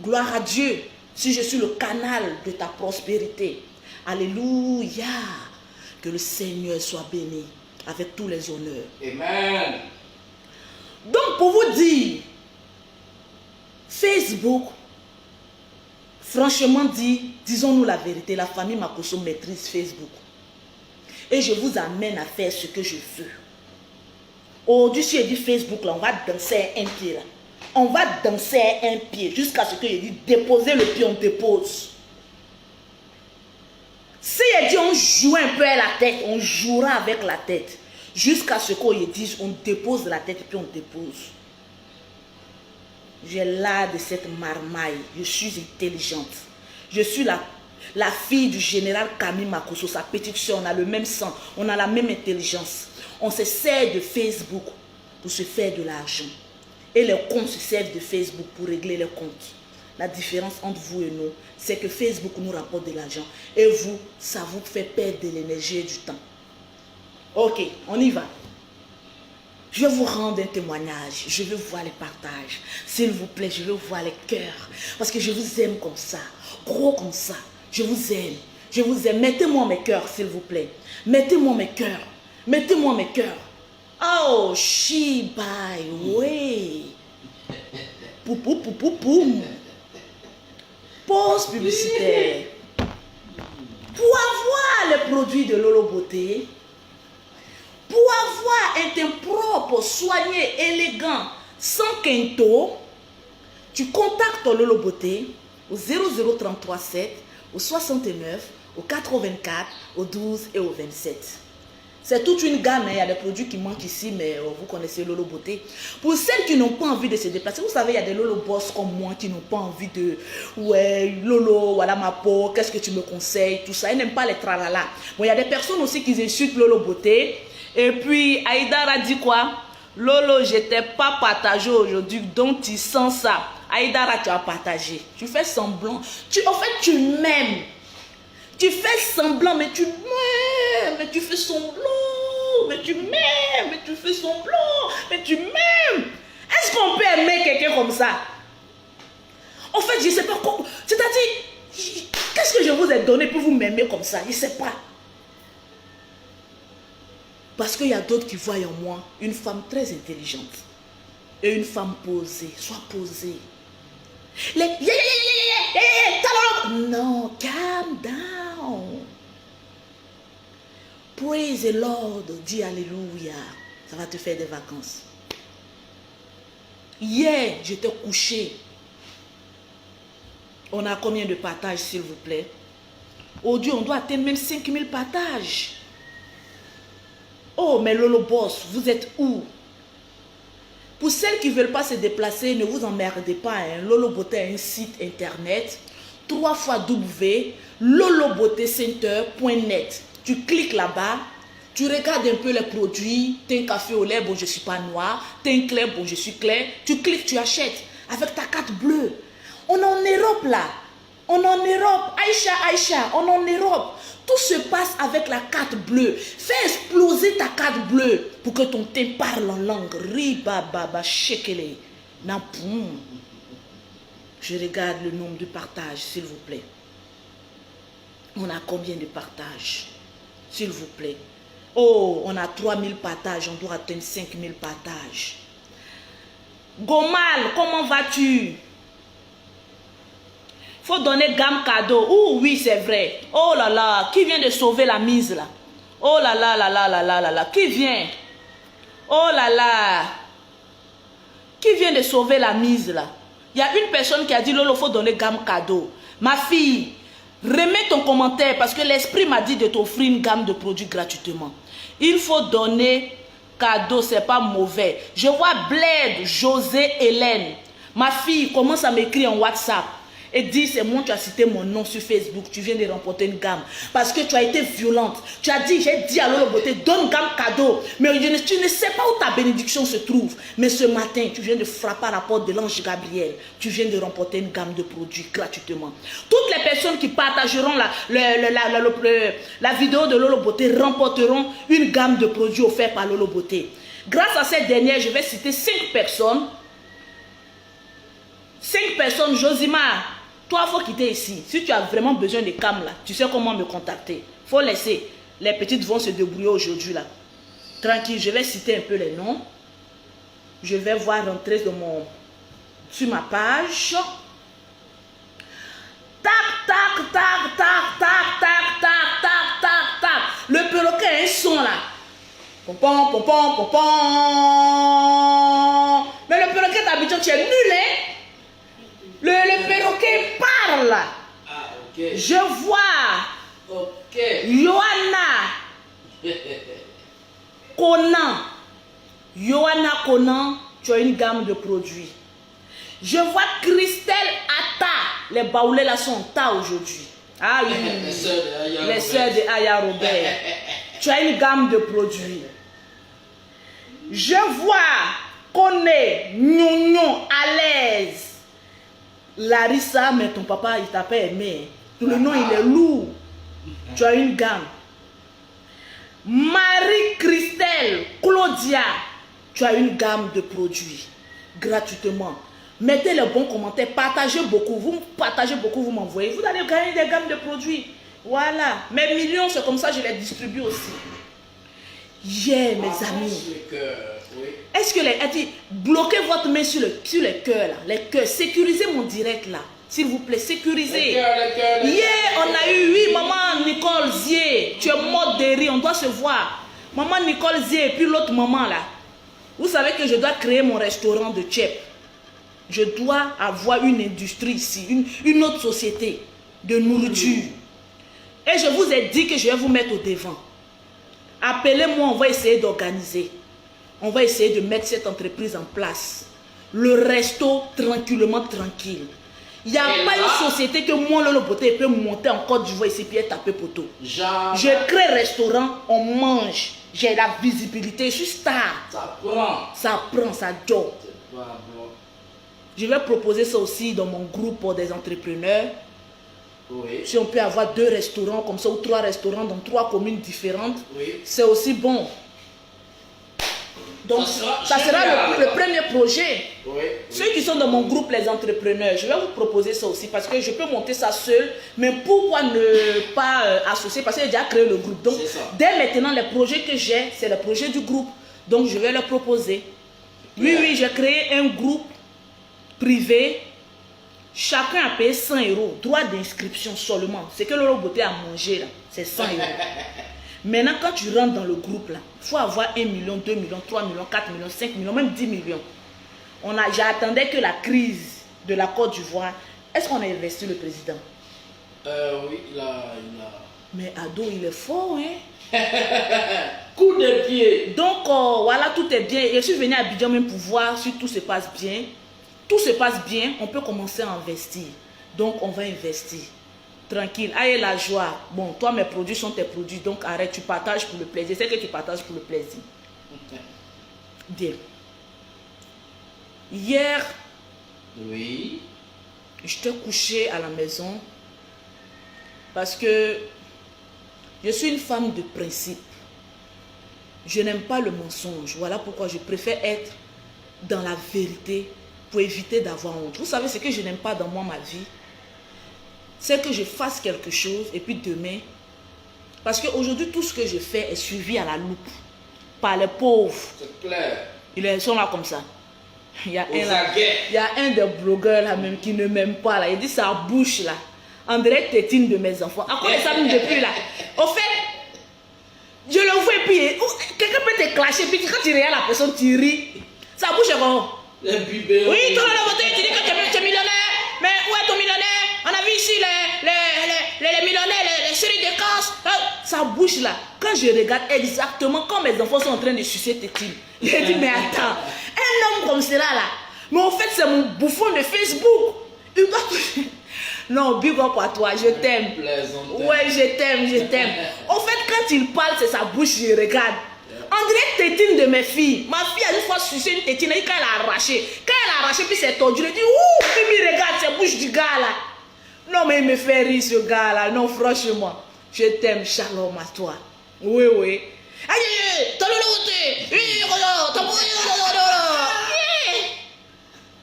Gloire à Dieu, si je suis le canal de ta prospérité. Alléluia. Que le Seigneur soit béni avec tous les honneurs. Amen. Donc, pour vous dire, Facebook, franchement dit, disons-nous la vérité, la famille Makosso maîtrise Facebook. Et je vous amène à faire ce que je veux. Aujourd'hui, si je dis Facebook, là, on va danser un pied là. On va danser un pied jusqu'à ce que je dis déposer le pied, on dépose. Si je dis on joue un peu à la tête, on jouera avec la tête. Jusqu'à ce qu'on dise on dépose la tête et puis on dépose. J'ai l'art de cette marmaille. Je suis intelligente. Je suis la fille du général Camille Makosso, sa petite soeur. On a le même sang, on a la même intelligence. On se sert de Facebook pour se faire de l'argent. Et les comptes se servent de Facebook pour régler les comptes. La différence entre vous et nous, c'est que Facebook nous rapporte de l'argent. Et vous, ça vous fait perdre de l'énergie et du temps. Ok, on y va. Je vais vous rendre un témoignage. Je veux voir les partages. S'il vous plaît, je veux voir les cœurs. Parce que je vous aime comme ça. Gros comme ça. Je vous aime. Je vous aime. Mettez-moi mes cœurs, s'il vous plaît. Mettez-moi mes cœurs. Mettez-moi mes cœurs. Oh, Shibai, oui. Pou, pou, pou, pou, poum. Pause publicitaire. Pour avoir les produits de Lolo Beauté, pour avoir un teint propre, soigné, élégant, sans quinto, tu contactes Lolo Beauté au 00337, au 69, au 84, au 12 et au 27. C'est toute une gamme, hein. Il y a des produits qui manquent ici, mais vous connaissez Lolo Beauté. Pour celles qui n'ont pas envie de se déplacer, vous savez, il y a des Lolo Boss comme moi qui n'ont pas envie de... Ouais, Lolo, voilà ma peau, qu'est-ce que tu me conseilles, tout ça. Ils n'aiment pas les tralala. Bon, il y a des personnes aussi qui insultent Lolo Beauté. Et puis, Aïdara a dit quoi? Lolo, je t'ai pas partagé aujourd'hui, donc tu sens ça. Aïdara, tu as partagé. Tu fais semblant. En fait, tu m'aimes. Tu fais semblant, mais tu m'aimes, mais tu fais semblant, mais tu m'aimes, mais tu fais semblant, mais tu m'aimes. Est-ce qu'on peut aimer quelqu'un comme ça? En fait, je ne sais pas quoi. C'est-à-dire, qu'est-ce que je vous ai donné pour vous m'aimer comme ça? Je ne sais pas. Parce qu'il y a d'autres qui voient en moi une femme très intelligente et une femme posée. Sois posée. Non, calm down. Praise the Lord, dis Alléluia. Ça va te faire des vacances. Hier, j'étais couché. On a combien de partages, s'il vous plaît? Aujourd'hui, on doit atteindre même 5000 partages. Oh, mais Lolo Boss, vous êtes où? Pour celles qui ne veulent pas se déplacer, ne vous emmerdez pas. Hein. Lolo Beauté a un site internet www.lolobeautecenter.net. Tu cliques là-bas, tu regardes un peu les produits. T'as un café au lait, bon, je ne suis pas noir. T'as un clair, bon, je suis clair. Tu cliques, tu achètes avec ta carte bleue. On est en Europe là. On est en Europe. Aïcha, on est en Europe. Tout se passe avec la carte bleue. Fais exploser ta carte bleue pour que ton teint parle en langue. Riba baba shekele. Napoum. Je regarde le nombre de partages, s'il vous plaît. On a combien de partages? S'il vous plaît. Oh, on a 3000 partages. On doit atteindre 5000 partages. Gomal, comment vas-tu? Faut donner gamme cadeau. Oh oui, c'est vrai. Oh là là, qui vient de sauver la mise là? Oh là là là là là là là là. Qui vient? Oh là là. Qui vient de sauver la mise là? Il y a une personne qui a dit Lolo, faut donner gamme cadeau. Ma fille, remets ton commentaire parce que l'esprit m'a dit de t'offrir une gamme de produits gratuitement. Il faut donner cadeau, c'est pas mauvais. Je vois Bled, José, Hélène. Ma fille commence à m'écrire en WhatsApp. Et dit, c'est moi, tu as cité mon nom sur Facebook, tu viens de remporter une gamme. Parce que tu as été violente. Tu as dit, j'ai dit à Lolo Beauté, donne gamme cadeau. Mais tu ne sais pas où ta bénédiction se trouve. Mais ce matin, tu viens de frapper à la porte de l'ange Gabriel. Tu viens de remporter une gamme de produits gratuitement. Toutes les personnes qui partageront la vidéo de Lolo Beauté remporteront une gamme de produits offerts par Lolo Beauté. Grâce à cette dernière, je vais citer 5 personnes. 5 personnes, Josimar. Toi, il faut quitter ici. Si tu as vraiment besoin de cam là, tu sais comment me contacter. Il faut laisser. Les petites vont se débrouiller aujourd'hui là. Tranquille, je vais citer un peu les noms. Je vais voir rentrer sur ma page. Tac, tac, tac, tac, tac, tac, tac, tac, tac, tac. Le perroquet a un son là. Pompon, pompon, pompon. Mais le perroquet d'habitude, tu es nul, hein? Le perroquet parle. Ah, ok. Je vois Ok. Johanna Conan, tu as une gamme de produits. Je vois Christelle Atta. Les baoulés là sont en tas aujourd'hui. Ah oui, les sœurs de Aya Robert. Tu as une gamme de produits. Je vois Koné, Nyonyon, à l'aise. Larissa, mais ton papa, il t'a pas aimé. Le nom, il est lourd. Tu as une gamme. Marie-Christelle, Claudia, tu as une gamme de produits. Gratuitement. Mettez les bons commentaires. Partagez beaucoup. Vous partagez beaucoup, vous m'envoyez. Vous allez gagner des gammes de produits. Voilà. Mes millions, c'est comme ça, je les distribue aussi. Yeah, mes amis. Est-ce que bloquez votre main sur les cœurs là, les cœurs, sécurisez mon direct là, s'il vous plaît, sécurisez. Yeah, on a eu, oui, maman Nicole Zier, tu es morte de rire, on doit se voir. Maman Nicole Zier et puis l'autre maman là. Vous savez que je dois créer mon restaurant de Tchèp. Je dois avoir une industrie ici, une autre société de nourriture. Et je vous ai dit que je vais vous mettre au devant. Appelez-moi, on va essayer d'organiser. On va essayer de mettre cette entreprise en place. Le resto, tranquillement, tranquille. Il n'y a pas une société que moi, Lolo Beauté, peut monter en Côte d'Ivoire ici et taper poteau. Je crée restaurant, on mange. J'ai la visibilité, je suis star. Ça prend, ça job. Je vais proposer ça aussi dans mon groupe pour des entrepreneurs. Oui. Si on peut avoir 2 restaurants comme ça ou 3 restaurants dans 3 communes différentes, oui, c'est aussi bon. Donc, ça sera le premier projet. Oui, ceux qui sont dans mon groupe, les entrepreneurs, je vais vous proposer ça aussi parce que je peux monter ça seul. Mais pourquoi ne pas associer? Parce que j'ai déjà créé le groupe. Donc, dès maintenant, les projets que j'ai, c'est le projet du groupe. Donc, je vais leur proposer. Oui, oui, j'ai créé un groupe privé. Chacun a payé 100 €. Droit d'inscription seulement. C'est que Lolo Beauté a mangé là. C'est 100 €. Maintenant, quand tu rentres dans le groupe là, il faut avoir 1 million, 2 millions, 3 millions, 4 millions, 5 millions, même 10 millions. J'attendais que la crise de la Côte d'Ivoire. Est-ce qu'on a investi le président? Oui, il a... Mais Ado, il est fort, hein? Coup de pied. Donc, voilà, tout est bien. Je suis venu à Abidjan même pour voir si tout se passe bien. Tout se passe bien, on peut commencer à investir. Donc, on va investir. Tranquille, aïe la joie. Bon, toi, mes produits sont tes produits, donc arrête, tu partages pour le plaisir. C'est que tu partages pour le plaisir. Bien. Hier, oui, j'étais couché à la maison parce que je suis une femme de principe. Je n'aime pas le mensonge. Voilà pourquoi je préfère être dans la vérité pour éviter d'avoir honte. Vous savez ce que je n'aime pas dans moi, ma vie? C'est que je fasse quelque chose et puis demain, parce qu'aujourd'hui tout ce que je fais est suivi à la loupe par les pauvres. C'est clair. Ils sont là comme ça. Il y a un des blogueurs là même qui ne m'aime pas là. Il dit sa bouche là. André tétine de mes enfants. À quoi ça me depuis là? Au fait, je le vois et puis quelqu'un peut te clasher puis quand tu regardes la personne tu ris. Sa bouche est bon. Oui, toi là, tu dis que tu es millionnaire. Mais où est ton millionnaire? On a vu ici les millionnaires, les séries de casse. Sa bouche là, quand je regarde exactement quand mes enfants sont en train de sucer tétine, je dis mais attends, un homme comme cela là, mais en fait c'est mon bouffon de Facebook. Il doit... Non, big up à toi, je t'aime. Ouais, je t'aime. En fait, quand il parle, c'est sa bouche, je regarde. On dirait tétine de mes filles. Ma fille a une fois sucé une tétine et quand elle a arraché. Quand elle a arraché, puis c'est tordu. Je dis, ouh, Bibi, regarde, c'est bouche du gars là. Non, mais il me fait rire ce gars là. Non, franchement, je t'aime, shalom à toi. Oui, oui.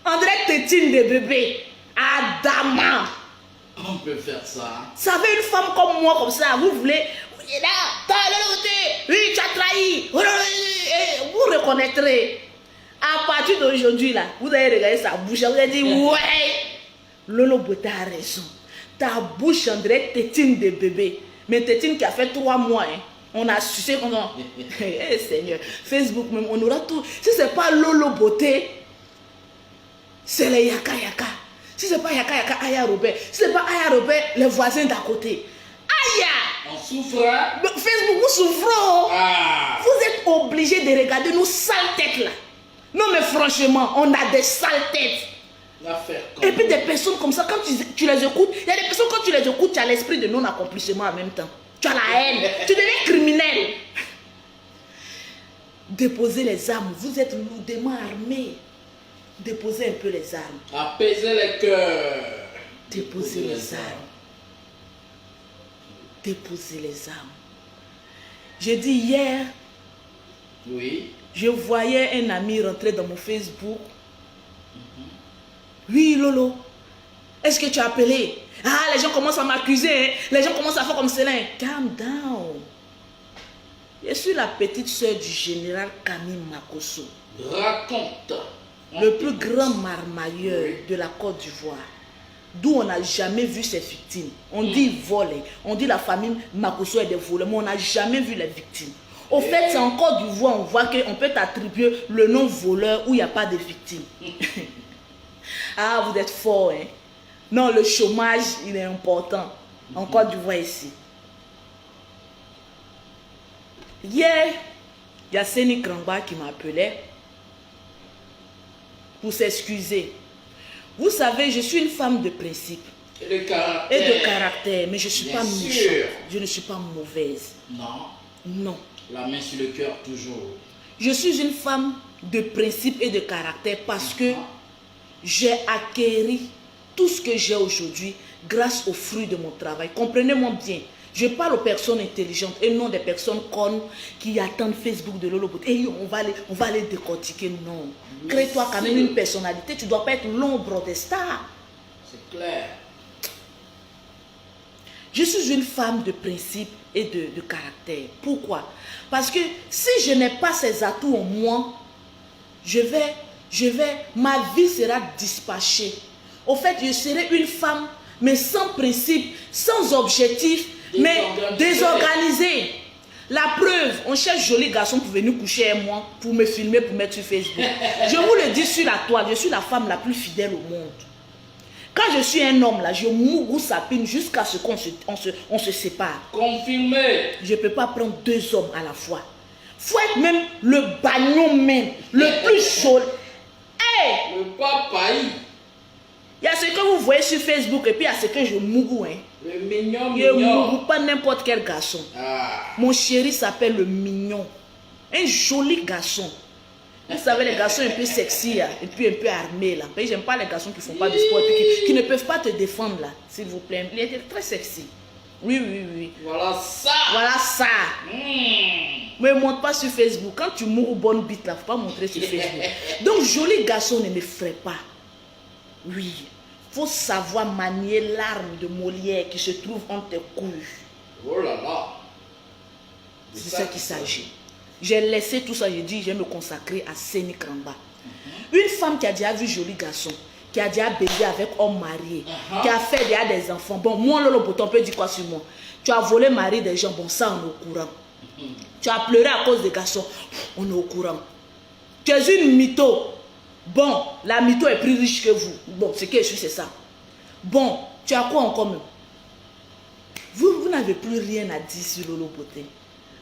On dirait tétine de bébé. Adama. On peut faire ça. Ça fait une femme comme moi, comme ça, vous voulez. Oui, tu as trahi. Vous reconnaîtrez. À partir d'aujourd'hui, là, vous allez regarder sa bouche, vous allez dire, ouais, Lolo Beauté a raison. Ta bouche, on dirait tétine de bébé. Mais tétine qui a fait 3 mois, hein. On a sucé comme ça. Eh Seigneur, Facebook même, on aura tout. Si ce n'est pas Lolo Beauté, c'est les Yaka Yaka. Si ce n'est pas Yaka Yaka, Aya Robert. Si ce n'est pas Aya Robert, les voisins d'à côté. Aïe! On souffre, hein? Facebook, vous souffrez. Ah! Vous êtes obligés de regarder nos sales têtes là. Non mais franchement, on a des sales têtes. Et puis des personnes comme ça, quand tu les écoutes, il y a des personnes quand tu les écoutes, tu as l'esprit de non-accomplissement en même temps. Tu as la haine, tu deviens criminel. Déposez les armes, vous êtes lourdement armés. Déposez un peu les armes. Apaisez les cœurs. Déposez les armes. Déposez les armes. J'ai dit hier, oui, je voyais un ami rentrer dans mon Facebook. Oui, Lolo, est-ce que tu as appelé? Ah, les gens commencent à m'accuser, hein? Les gens commencent à faire comme Célin. Calm down. Je suis la petite soeur du général Camille Makosso. Raconte. Le plus grand marmailleur de la Côte d'Ivoire. D'où on n'a jamais vu ses victimes. On dit volé, on dit la famille Makosso est des voleurs, mais on n'a jamais vu les victimes. Au fait, c'est en Côte d'Ivoire, on voit qu'on peut attribuer le nom voleur où il n'y a pas de victimes. Ah, vous êtes fort, hein? Non, le chômage, il est important. En Côte d'Ivoire ici. Hier, il y a Séni Krangba qui m'appelait pour s'excuser. Vous savez, je suis une femme de principe. Et de caractère. Et de caractère, mais je ne suis pas Bien méchante. sûr. Je ne suis pas mauvaise. Non. Non. La main sur le cœur, toujours. Je suis une femme de principe et de caractère parce que j'ai acquéri tout ce que j'ai aujourd'hui grâce aux fruits de mon travail. Comprenez-moi bien. Je parle aux personnes intelligentes et non des personnes connes qui attendent Facebook de Lolo Beauté. Et on va les décortiquer. Non. Oui, crée-toi quand même une personnalité. Tu ne dois pas être l'ombre des stars. C'est clair. Je suis une femme de principe et de caractère. Pourquoi? Parce que si je n'ai pas ces atouts en moi, ma vie sera dispatchée. Au fait, je serai une femme, mais sans principe, sans objectif, mais désorganisée. La preuve, on cherche joli garçon pour venir coucher avec moi, pour me filmer, pour mettre sur Facebook. Je vous le dis sur la toile, je suis la femme la plus fidèle au monde. Quand je suis un homme là, je mourou sapine jusqu'à ce qu'on se sépare. Confirmé. Je ne peux pas prendre 2 hommes à la fois. Faut être même le bagnon même, le plus chaud. Hey! Le papaï. Il y a ce que vous voyez sur Facebook et puis il y a ce que je mourou. Hein. Le mignon, Je mignon. mourou pas n'importe quel garçon. Ah. Mon chéri s'appelle le mignon. Un joli garçon. Vous savez, les garçons un peu sexy là, et puis un peu armés là. J'aime pas les garçons qui font pas de sport et puis qui ne peuvent pas te défendre là, s'il vous plaît. Il était très sexy. Oui, oui, oui. Voilà ça. Voilà ça. Mais montre pas sur Facebook. Quand tu mourres bonne bite là, faut pas montrer sur Facebook. Donc, joli garçon ne me ferait pas. Oui. Faut savoir manier l'arme de Molière qui se trouve entre tes couilles. Oh là là. C'est ça qu'il s'agit. J'ai laissé tout ça, j'ai dit, je vais me consacrer à Séni Krangba. Une femme qui a déjà vu joli garçon, qui a déjà baisé avec homme marié, qui a fait déjà des enfants. Bon, moi, Lolo Beauté, on peut dire quoi sur moi? Tu as volé mari des gens, bon, ça, on est au courant. Tu as pleuré à cause des garçons, on est au courant. Tu es une mytho. Bon, la mytho est plus riche que vous. Bon, ce que je suis, c'est ça. Bon, tu as quoi encore même? Vous n'avez plus rien à dire sur Lolo Beauté.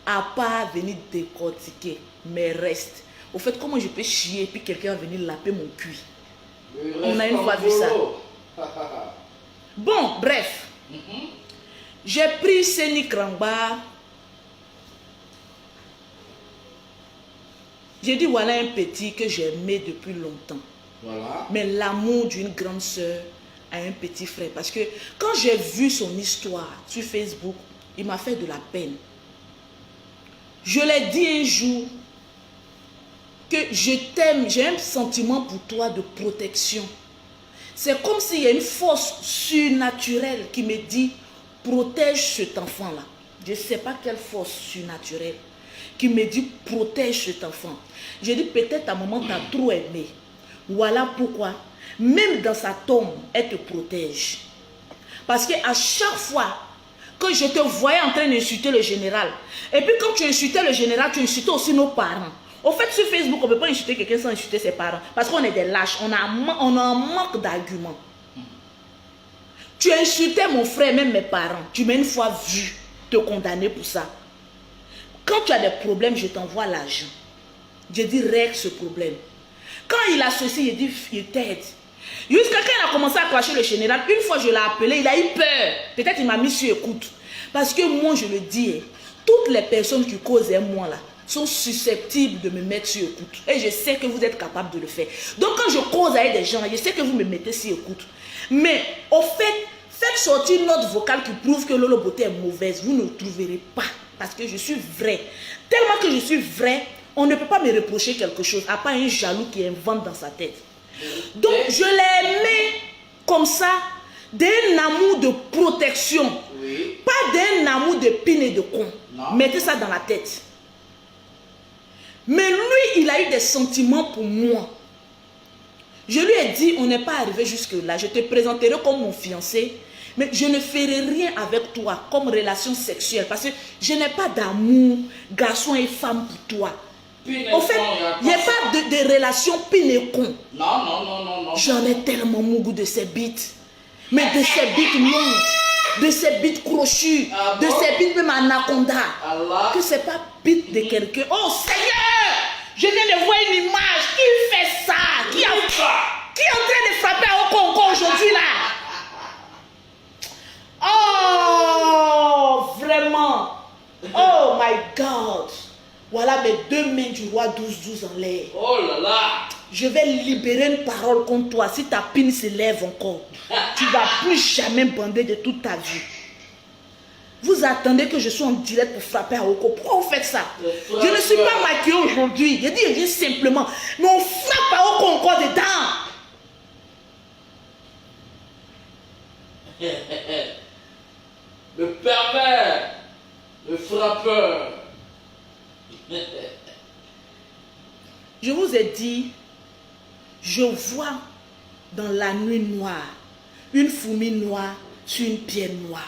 À part venir décortiquer mes restes. Au fait, comment je peux chier et puis quelqu'un va venir laper mon cul? On a une fois vu ça. Bon, bref. J'ai pris Séni Krangba. J'ai dit voilà un petit que j'aimais depuis longtemps. Voilà. Mais l'amour d'une grande sœur a un petit frère. Parce que quand j'ai vu son histoire sur Facebook, il m'a fait de la peine. Je l'ai dit un jour que je t'aime, j'ai un sentiment pour toi de protection. C'est comme s'il y a une force surnaturelle qui me dit protège cet enfant-là. Je ne sais pas quelle force surnaturelle qui me dit protège cet enfant. J'ai dit peut-être ta maman t'a trop aimé. Voilà pourquoi, même dans sa tombe, elle te protège. Parce qu'à chaque fois que je te voyais en train d'insulter le général, et puis quand tu insultais le général, tu insultais aussi nos parents. Au fait, sur Facebook, on ne peut pas insulter quelqu'un sans insulter ses parents. Parce qu'on est des lâches, on a un manque d'arguments. Tu insultais mon frère, même mes parents. Tu m'as une fois vu te condamner pour ça. Quand tu as des problèmes, je t'envoie l'argent. Je dis règle ce problème. Quand il a ceci, il dit il t'aide. Jusqu'à quand il a commencé à clasher le général, une fois je l'ai appelé, il a eu peur. Peut-être il m'a mis sur écoute. Parce que moi je le dis, toutes les personnes qui causent moi là, sont susceptibles de me mettre sur écoute. Et je sais que vous êtes capable de le faire. Donc quand je cause avec des gens, je sais que vous me mettez sur écoute. Mais au fait, faites sortir une note vocale qui prouve que Lolo Beauté est mauvaise. Vous ne le trouverez pas. Parce que je suis vrai. Tellement que je suis vrai, on ne peut pas me reprocher quelque chose, à part un jaloux qui invente dans sa tête. Donc je l'ai aimé comme ça, d'un amour de protection. Oui. Pas d'un amour de pine et de con. Non. Mettez ça dans la tête. Mais lui, il a eu des sentiments pour moi. Je lui ai dit, on n'est pas arrivé jusque-là. Je te présenterai comme mon fiancé, mais je ne ferai rien avec toi comme relation sexuelle. Parce que je n'ai pas d'amour, garçon et femme pour toi. Au fait, il n'y a pas de relation pine et con. Non, non, non, non, non. J'en ai tellement mon goût de ces bites. Mais de ces bites longues, de ces bites crochues, Ah de bon? ces bites même anaconda. Allah. Que c'est pas bite de quelqu'un. Oh Seigneur! Je viens de voir une image. Qui fait ça? Qui est en train de frapper à Okonko aujourd'hui là? Oh, vraiment. Oh my God. Voilà mes deux mains du roi 12-12 en l'air. Oh là là. Je vais libérer une parole contre toi. Si ta pine se lève encore, tu ne vas plus jamais bander de toute ta vie. Vous attendez que je sois en direct pour frapper à Oko. Pourquoi vous faites ça? Je ne suis pas maquillée aujourd'hui. Je dis, je viens simplement. Mais on frappe à Oko encore dedans. Le pervers. Le frappeur. Je vous ai dit, je vois dans la nuit noire une fourmi noire sur une pierre noire.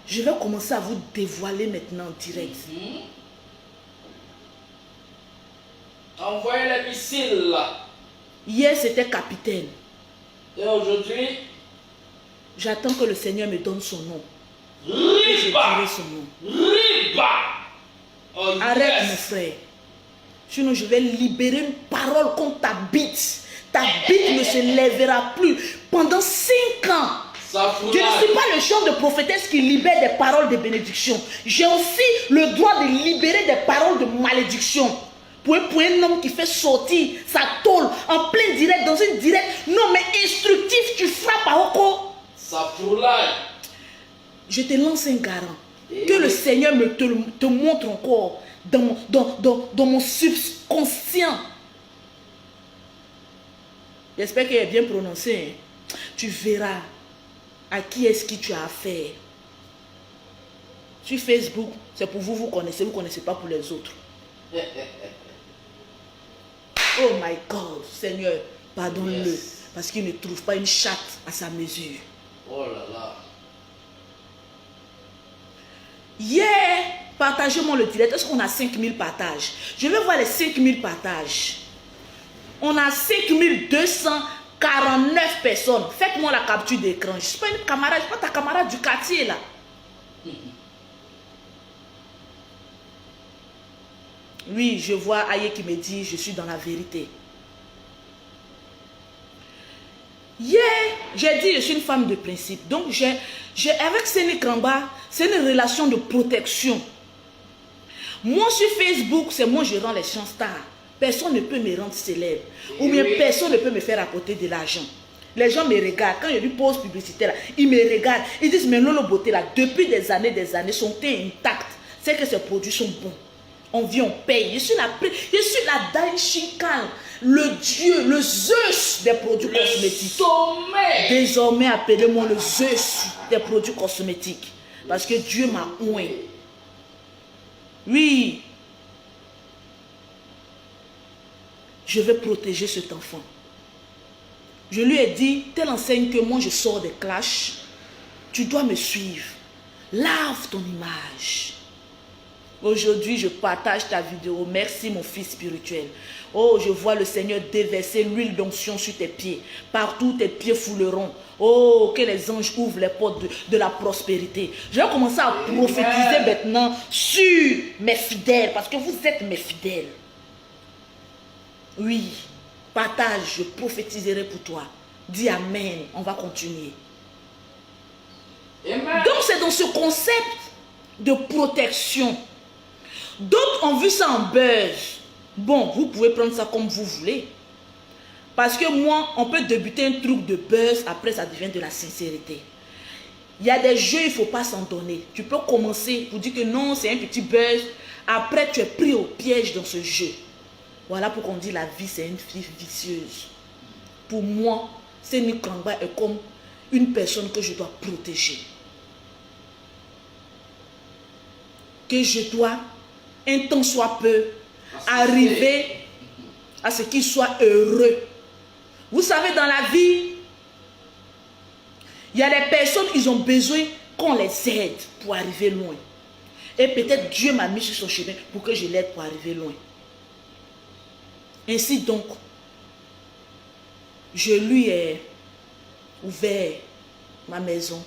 Je vais commencer à vous dévoiler maintenant en direct. Envoyez les missiles là. Hier, c'était capitaine. Et aujourd'hui, J'attends que le Seigneur me donne son nom. Et je Riba. dirai son nom. Riba. Oh, Arrête yes. mon frère. Sinon je vais libérer une parole contre ta bite. Ta bite ne se lèvera plus pendant 5 ans. Ça Je ne suis pas le genre de prophétesse qui libère des paroles de bénédiction. J'ai aussi le droit de libérer des paroles de malédiction. Pour un homme qui fait sortir sa tôle en plein direct, dans une direct, non mais instructif, tu frappes à Oko. Ça fourlaille. Je te lance un garant. Que le Seigneur te montre encore dans mon subconscient. J'espère qu'il est bien prononcé. Hein. Tu verras à qui est-ce que tu as affaire. Sur Facebook, c'est pour vous, vous connaissez pas pour les autres. Oh my God, Seigneur, pardonne-le. Yes. Parce qu'il ne trouve pas une chatte à sa mesure. Oh là là. Hier, partagez-moi le direct. Est-ce qu'on a 5000 partages? Je vais voir les 5000 partages. On a 5249 personnes. Faites-moi la capture d'écran. Je ne suis pas une camarade, je ne suis pas ta camarade du quartier là. Oui, je vois Aye qui me dit, je suis dans la vérité. Hier, j'ai dit, je suis une femme de principe. Donc, avec Séné Kramba, c'est une relation de protection. Moi, sur Facebook, c'est moi, je rends les gens stars. Personne ne peut me rendre célèbre. Ou bien personne ne peut me faire apporter de l'argent. Les gens me regardent. Quand je lui pose publicité, là, ils me regardent. Ils disent, mais Lolo Beauté, là, depuis des années, son teint intact. C'est que ses produits sont bons. On vient, on paye. Je suis la Dai Shinkan, le dieu, le Zeus des produits cosmétiques. Sommet. Désormais, appelez-moi le Zeus des produits cosmétiques. Parce que Dieu m'a oint. Oui. Je vais protéger cet enfant. Je lui ai dit, telle enseigne que moi je sors des clashs, tu dois me suivre. Lave ton image. Aujourd'hui, je partage ta vidéo. Merci mon fils spirituel. Oh, je vois le Seigneur déverser l'huile d'onction sur tes pieds. Partout, tes pieds fouleront. Oh, que les anges ouvrent les portes de la prospérité. Je vais commencer à prophétiser maintenant sur mes fidèles. Parce que vous êtes mes fidèles. Oui, partage, je prophétiserai pour toi. Dis Amen, on va continuer. Amen. Donc c'est dans ce concept de protection. D'autres ont vu ça en buzz. Bon, vous pouvez prendre ça comme vous voulez. Parce que moi, on peut débuter un truc de buzz, après ça devient de la sincérité. Il y a des jeux, il ne faut pas s'en donner. Tu peux commencer pour dire que non, c'est un petit buzz. Après, tu es pris au piège dans ce jeu. Voilà pourquoi on dit la vie, c'est une vie vicieuse. Pour moi, Seni Krangba est comme une personne que je dois protéger. Que je dois, un temps soit peu, arriver à ce qu'il soit heureux. Vous savez, dans la vie, il y a des personnes, ils ont besoin qu'on les aide pour arriver loin. Et peut-être Dieu m'a mis sur son chemin pour que je l'aide pour arriver loin. Ainsi donc, je lui ai ouvert ma maison.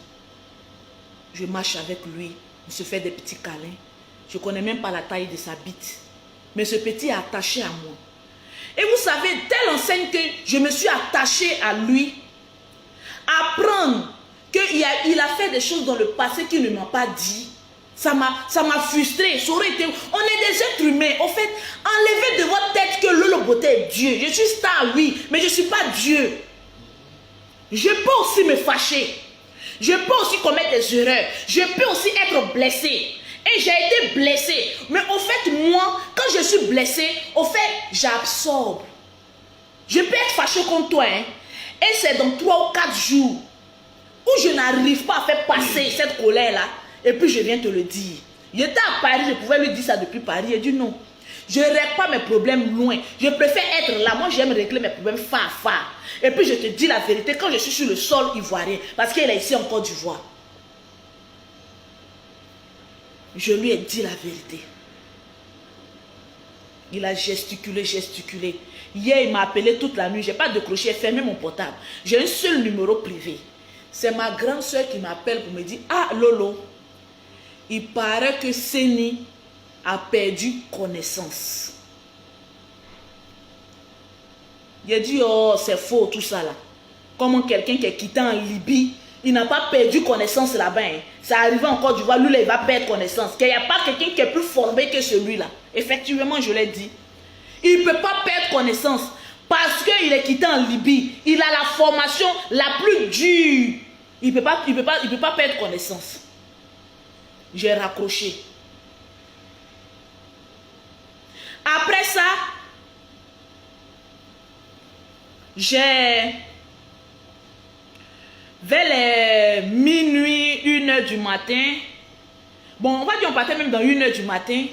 Je marche avec lui. On se fait des petits câlins. Je ne connais même pas la taille de sa bite. Mais ce petit est attaché à moi. Et vous savez, telle enseigne que je me suis attachée à lui. Apprendre qu'il a fait des choses dans le passé qu'il ne m'a pas dit. Ça m'a frustré. Ça aurait été... On est des êtres humains. Au fait, enlevez de votre tête que Lolo Beauté est Dieu. Je suis star, oui, mais je ne suis pas Dieu. Je peux aussi me fâcher. Je peux aussi commettre des erreurs. Je peux aussi être blessé. Et j'ai été blessé. Mais au fait, moi, quand je suis blessé, au fait, j'absorbe. Je peux être fâché contre toi. Hein, et c'est dans 3 ou 4 jours où je n'arrive pas à faire passer cette colère-là. Et puis je viens te le dire. J'étais à Paris, je pouvais lui dire ça depuis Paris. Il dit non. Je ne règle pas mes problèmes loin. Je préfère être là. Moi, j'aime régler mes problèmes phare. Et puis je te dis la vérité, quand je suis sur le sol ivoirien, parce qu'il est ici en Côte d'Ivoire, je lui ai dit la vérité. Il a gesticulé. Hier, il m'a appelé toute la nuit. Je n'ai pas décroché, fermé mon portable. J'ai un seul numéro privé. C'est ma grande soeur qui m'appelle pour me dire, ah Lolo, il paraît que Seni a perdu connaissance. Il a dit, oh, c'est faux tout ça là. Comment quelqu'un qui est quitté en Libye, il n'a pas perdu connaissance là-bas. Hein. Ça arrive en Côte d'Ivoire, lui là, il va perdre connaissance. Qu'il n'y a pas quelqu'un qui est plus formé que celui-là. Effectivement, je l'ai dit. Il ne peut pas perdre connaissance parce qu'il est quitté en Libye. Il a la formation la plus dure. Il ne peut pas perdre connaissance. J'ai raccroché. Après ça, vers les minuit, 1h du matin. Bon, on va dire on partait même dans 1h du matin.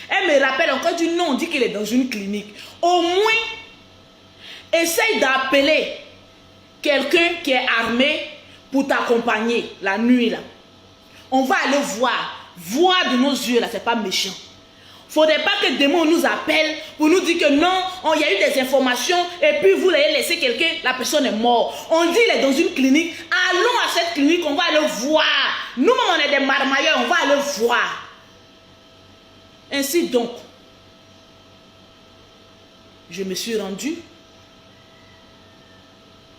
Elle me rappelle encore du nom, on dit qu'il est dans une clinique. Au moins, essaye d'appeler quelqu'un qui est armé pour t'accompagner la nuit là. On va aller voir de nos yeux là, c'est pas méchant. Faudrait pas que demain on nous appelle pour nous dire que non, il y a eu des informations et puis vous l'avez laissé quelqu'un, la personne est morte. On dit il est dans une clinique, allons à cette clinique, on va aller voir. Nous on est des marmailleurs, on va aller voir. Ainsi donc, je me suis rendu,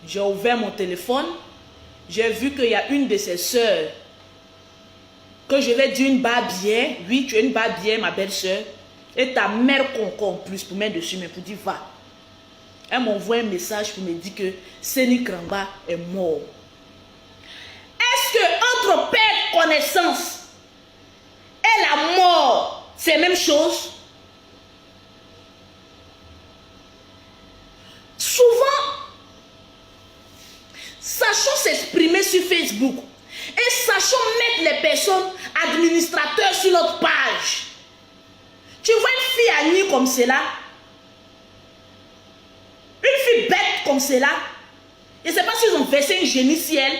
j'ai ouvert mon téléphone, j'ai vu qu'il y a une de ses sœurs que je vais dire une barbière. Oui, tu es une barbière, ma belle-sœur. Et ta mère concorde en plus pour mettre dessus, mais pour dire va. Elle m'envoie un message pour me dire que Seni Krangba est mort. Est-ce que entre perdre connaissance et la mort, c'est la même chose? Souvent, sachons s'exprimer sur Facebook. Et sachons mettre les personnes administrateurs sur notre page. Tu vois une fille à nu comme cela, une fille bête comme cela, je ne sais pas s'ils ont versé une génie ciel.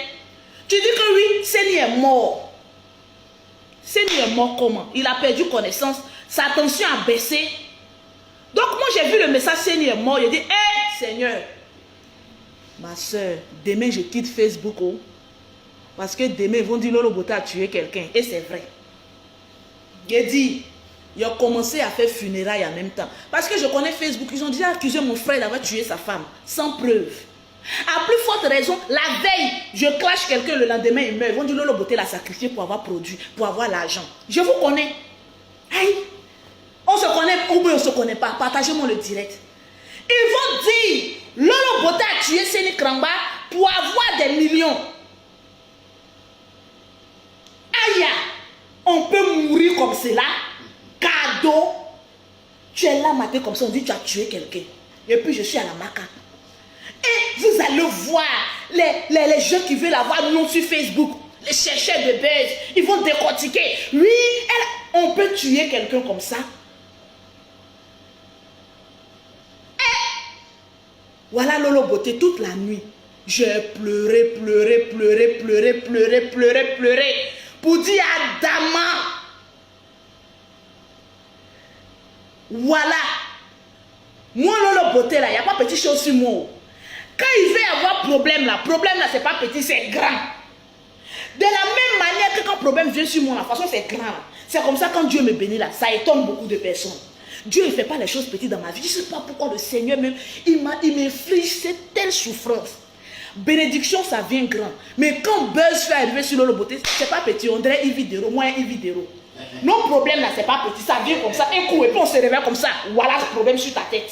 Tu dis que oui, Seni est mort. Seni est mort comment? Il a perdu connaissance, sa tension a baissé. Donc moi j'ai vu le message Seni est mort, j'ai dit, hé Seigneur, ma soeur, demain je quitte Facebook. Oh, parce que demain ils vont dire Lolo Bota a tué quelqu'un. Et c'est vrai. J'ai dit, ils ont commencé à faire funérailles en même temps. Parce que je connais Facebook, ils ont déjà accusé mon frère d'avoir tué sa femme, sans preuve. À plus forte raison, la veille, je clash quelqu'un, le lendemain il meurt. Ils vont dire Lolo Bota l'a sacrifié pour avoir produit, pour avoir l'argent. Je vous connais. Aïe. On se connaît ou bien on ne se connaît pas. Partagez-moi le direct. Ils vont dire Lolo Bota a tué Seni Kramba pour avoir des millions. Aïe, on peut mourir comme cela. Cadeau. Tu es là matin comme ça, on dit tu as tué quelqu'un. Et puis je suis à la maca. Et vous allez voir les gens qui veulent avoir nom sur Facebook, les chercheurs de buzz, ils vont décortiquer. Oui, on peut tuer quelqu'un comme ça. Et voilà Lolo Bota toute la nuit. J'ai pleuré pour dire à Dama. Voilà. Moi, Lolo Bota là, il n'y a pas petit chose sur moi. Quand il veut y avoir problème là, c'est pas petit, c'est grand. De la même manière que quand problème vient sur moi, la façon c'est grand. C'est comme ça quand Dieu me bénit là, ça étonne beaucoup de personnes. Dieu ne fait pas les choses petites dans ma vie. Je ne sais pas pourquoi le Seigneur même, il m'inflige cette telle souffrance. Bénédiction, ça vient grand. Mais quand buzz fait arriver sur Lolo Bota, c'est pas petit, on dirait une vidéo, moins une vidéo. Non problème là, c'est pas petit, ça vient comme ça, un coup et puis on se réveille comme ça. Voilà le problème sur ta tête.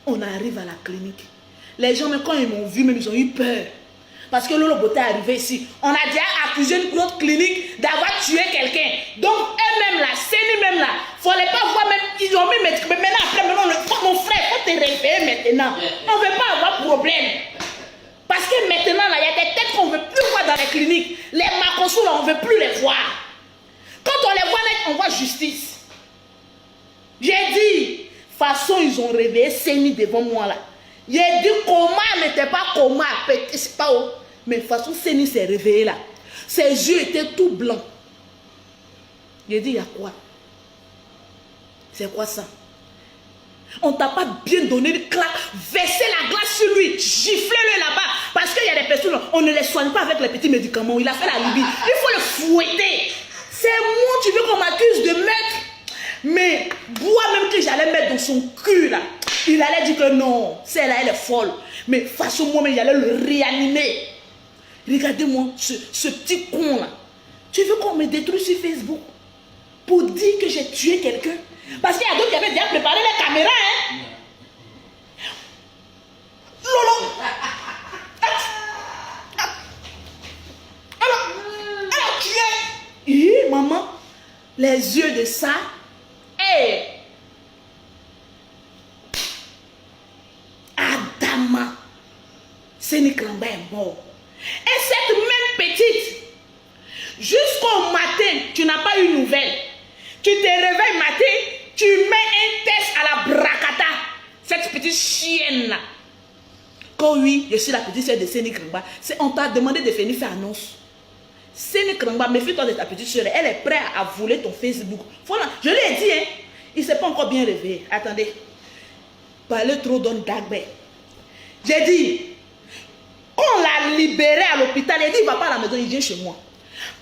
On arrive à la clinique. Les gens, même quand ils m'ont vu, même ils ont eu peur. Parce que Lolo Bota est arrivé ici. On a déjà accusé une autre clinique d'avoir tué quelqu'un. Donc, eux-mêmes là, Seni même là, il ne fallait pas voir même, ils ont mis, mais maintenant, après, mon frère, il faut te réveiller maintenant. On ne veut pas avoir problème. Parce que maintenant, là, il y a des têtes qu'on ne veut plus voir dans les cliniques. Les Makosou, là, on ne veut plus les voir. Quand on les voit, on voit justice. J'ai dit, de toute façon, ils ont réveillé Seni devant moi là. J'ai dit comment n'était pas comment, c'est pas où. Mais de toute façon, Seni s'est réveillé là. Ses yeux étaient tout blancs. J'ai dit, il y a quoi? C'est quoi ça? On t'a pas bien donné une claque, versé la glace sur lui, giflez-le là-bas. Parce qu'il y a des personnes, on ne les soigne pas avec les petits médicaments. Il a fait la lubie. Il faut le fouetter. C'est moi, tu veux qu'on m'accuse de mettre. Mais moi même que j'allais mettre dans son cul là, il allait dire que non, celle-là elle est folle. Mais façon moi-même j'allais le réanimer. Regardez-moi ce petit con là. Tu veux qu'on me détruise sur Facebook pour dire que j'ai tué quelqu'un? Parce qu'il y a d'autres qui avaient déjà préparé les caméras, hein. Lolo. Alors tu es. Maman, les yeux de ça. Hey. Adama. Seni Kramba est mort. Et cette même petite, jusqu'au matin, tu n'as pas eu nouvelle. Tu te réveilles matin, tu mets un test à la bracata. Cette petite chienne là. Quand oui, je suis la petite soeur de Seni Kramba, on t'a demandé de venir faire annonce. Seni Kramba, méfie-toi de ta petite soeur. Elle est prête à voler ton Facebook. Voilà, je lui ai dit, hein, il ne s'est pas encore bien réveillé. Attendez. Parler trop donne Dagbe. J'ai dit, on l'a libéré à l'hôpital. Il a dit, il ne va pas à la maison, il vient chez moi.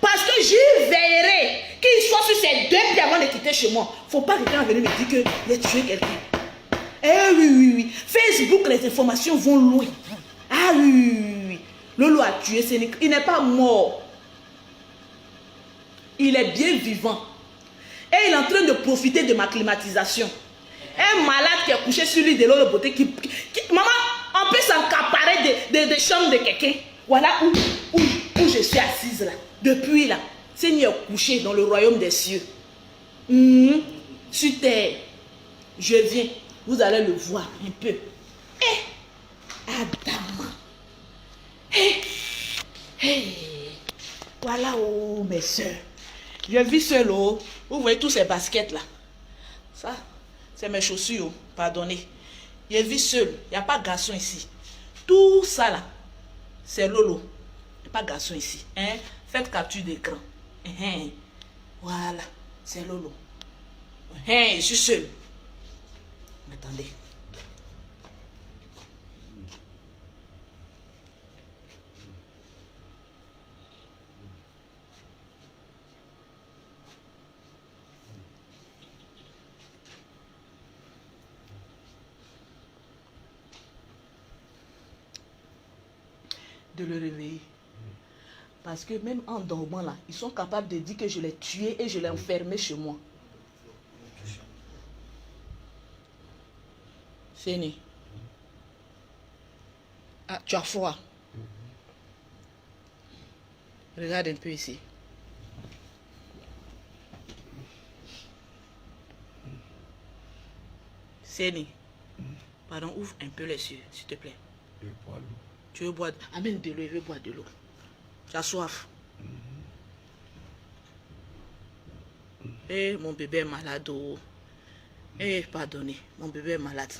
Parce que j'y veillerai qu'il soit sur ses deux pieds avant de quitter chez moi. Il ne faut pas que quelqu'un vienne me dire qu'il a tué quelqu'un. Eh oui. Facebook, les informations vont loin. Ah oui. Lolo a tué Seni. Il n'est pas mort. Il est bien vivant. Et il est en train de profiter de ma climatisation. Un malade qui est couché sur lui de Lolo Bota maman, on peut s'encaparer des chambres de quelqu'un. Voilà où je suis assise là. Depuis là, Seni est couché dans le royaume des cieux. Sur terre. Je viens. Vous allez le voir un peu. Adama. Voilà, oh mes soeurs. Je vis seul, oh. Vous voyez tous ces baskets là. Ça, c'est mes chaussures. Pardonnez. Je vis seul. Il n'y a pas de garçon ici. Tout ça là, c'est Lolo. Il n'y a pas de garçon ici. Hein? Faites capture d'écran. Hein? Voilà, c'est Lolo. Hein? Je suis seul. Attendez. De le réveiller. Parce que même en dormant là, ils sont capables de dire que je l'ai tué et je l'ai enfermé chez moi. Fini. Ah, tu as froid. Regarde un peu ici. Séni. Pardon, ouvre un peu les yeux, s'il te plaît. Tu veux boire? Amène de l'eau, je veux boire de l'eau. Tu as soif. Eh, mon bébé est malade. Oh. Eh, pardonnez, mon bébé est malade.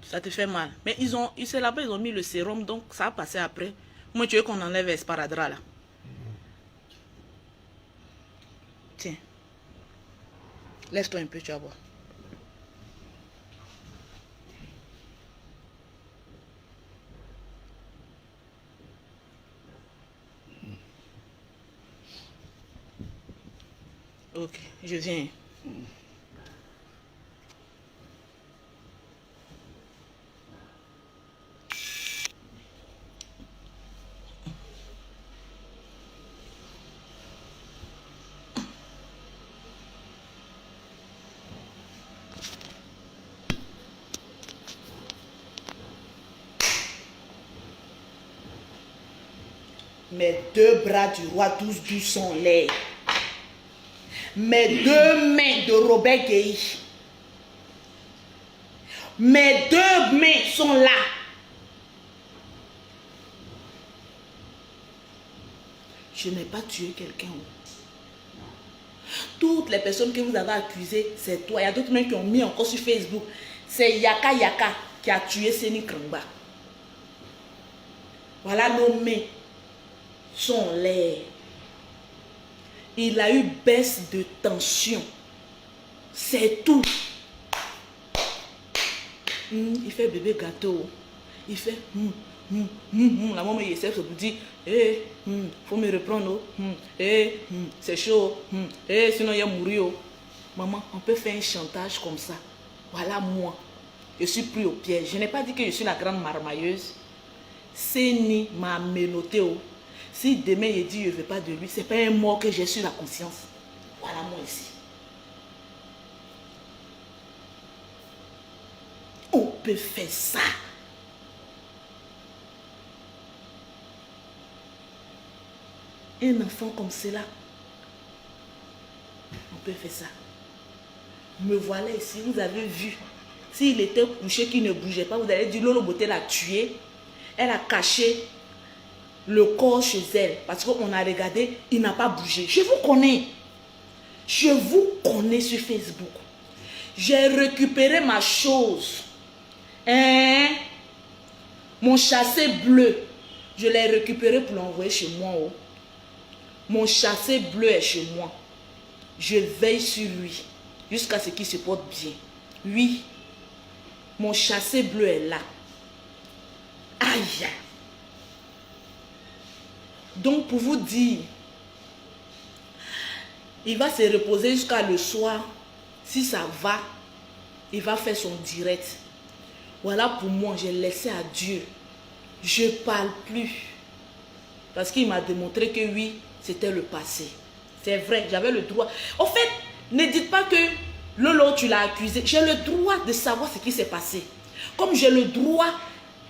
Ça te fait mal. Mais c'est là-bas, ils ont mis le sérum, donc ça a passé après. Moi, tu veux qu'on enlève l'esparadrap là. Tiens. Lève-toi un peu, tu vas boire. Ok, je viens. Mes deux bras du roi 12-12 sont laids. Mes deux mains de Robert Gueye. Mes deux mains sont là. Je n'ai pas tué quelqu'un. Toutes les personnes que vous avez accusées, c'est toi. Il y a d'autres mecs qui ont mis encore sur Facebook. C'est Yaka Yaka qui a tué Séni Krangba. Voilà nos mains sont laides. Il a eu baisse de tension. C'est tout. Il fait bébé gâteau. Il fait la maman Yessef se dit faut me reprendre. C'est chaud. Sinon il y a mourir. Maman, on peut faire un chantage comme ça. Voilà moi. Je suis pris au piège. Je n'ai pas dit que je suis la grande marmailleuse. Séni m'a menotté. Si demain il dit je ne veux pas de lui, c'est pas un mot que j'ai sur la conscience. Voilà moi ici. On peut faire ça. Un enfant comme cela, on peut faire ça. Me voilà ici, vous avez vu. S'il était couché, qu'il ne bougeait pas, vous allez dire Lolo Beauté l'a tué. Elle a caché le corps chez elle. Parce qu'on a regardé, il n'a pas bougé. Je vous connais. Je vous connais sur Facebook. J'ai récupéré ma chose. Mon chassé bleu. Je l'ai récupéré pour l'envoyer chez moi. Oh. Mon chassé bleu est chez moi. Je veille sur lui. Jusqu'à ce qu'il se porte bien. Oui. Mon chassé bleu est là. Aïe. Donc pour vous dire, il va se reposer jusqu'à le soir. Si ça va, il va faire son direct. Voilà pour moi, j'ai laissé à Dieu. Je ne parle plus. Parce qu'il m'a démontré que oui, c'était le passé. C'est vrai, j'avais le droit. En fait, ne dites pas que Lolo, tu l'as accusé. J'ai le droit de savoir ce qui s'est passé. Comme j'ai le droit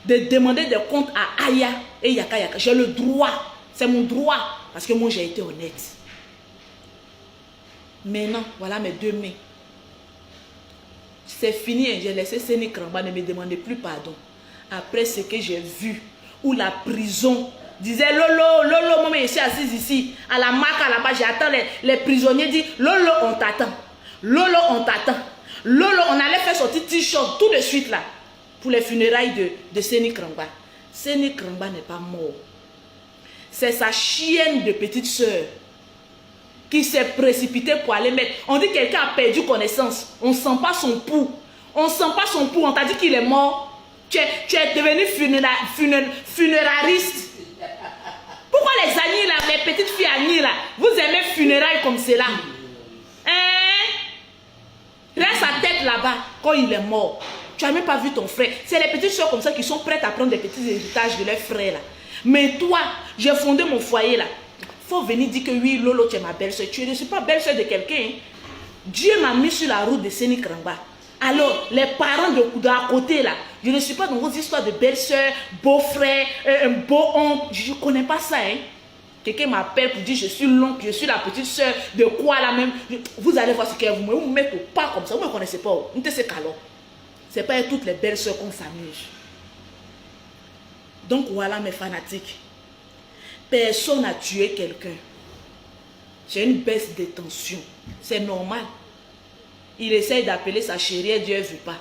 de demander des comptes à Aya et Yaka Yaka. J'ai le droit. C'est mon droit. Parce que moi, j'ai été honnête. Maintenant, voilà mes deux mains. C'est fini. J'ai laissé Séni Krangba. Ne me demandez plus pardon. Après ce que j'ai vu, où la prison disait Lolo, Lolo, moi je suis assise ici, à la marque là-bas, j'attends les prisonniers, dit Lolo, on t'attend. Lolo, on t'attend. Lolo, on allait faire sortir t-shirt tout de suite là, pour les funérailles de Seni Krangba. Seni Krangba n'est pas mort. C'est sa chienne de petite soeur qui s'est précipitée pour aller mettre. On dit que quelqu'un a perdu connaissance. On ne sent pas son pouls. On ne sent pas son pouls. On t'a dit qu'il est mort. Tu es devenu funérariste. Pourquoi les Agnis là, les petites filles Agnis là, vous aimez funérailles comme cela? Hein? Reste sa tête là-bas quand il est mort. Tu n'as même pas vu ton frère. C'est les petites soeurs comme ça qui sont prêtes à prendre des petits héritages de leurs frères là. Mais toi, j'ai fondé mon foyer là. Faut venir dire que oui, Lolo, tu es ma belle-soeur. Tu ne suis pas belle-soeur de quelqu'un. Hein? Dieu m'a mis sur la route de Seni Krangba. Alors, les parents à côté là, je ne suis pas dans vos histoires de belle-soeur, beau-frère, beau-oncle. Je ne connais pas ça. Hein? Quelqu'un m'appelle pour dire je suis l'oncle, je suis la petite soeur, de quoi là même. Vous allez voir ce qu'elle vous mettez au pas comme ça. Vous ne me connaissez pas. Vous ne savez pas. Ce n'est pas toutes les belles-soeurs qu'on s'amuse. Donc voilà mes fanatiques. Personne n'a tué quelqu'un. J'ai une baisse de tension. C'est normal. Il essaye d'appeler sa chérie, Dieu ne veut pas.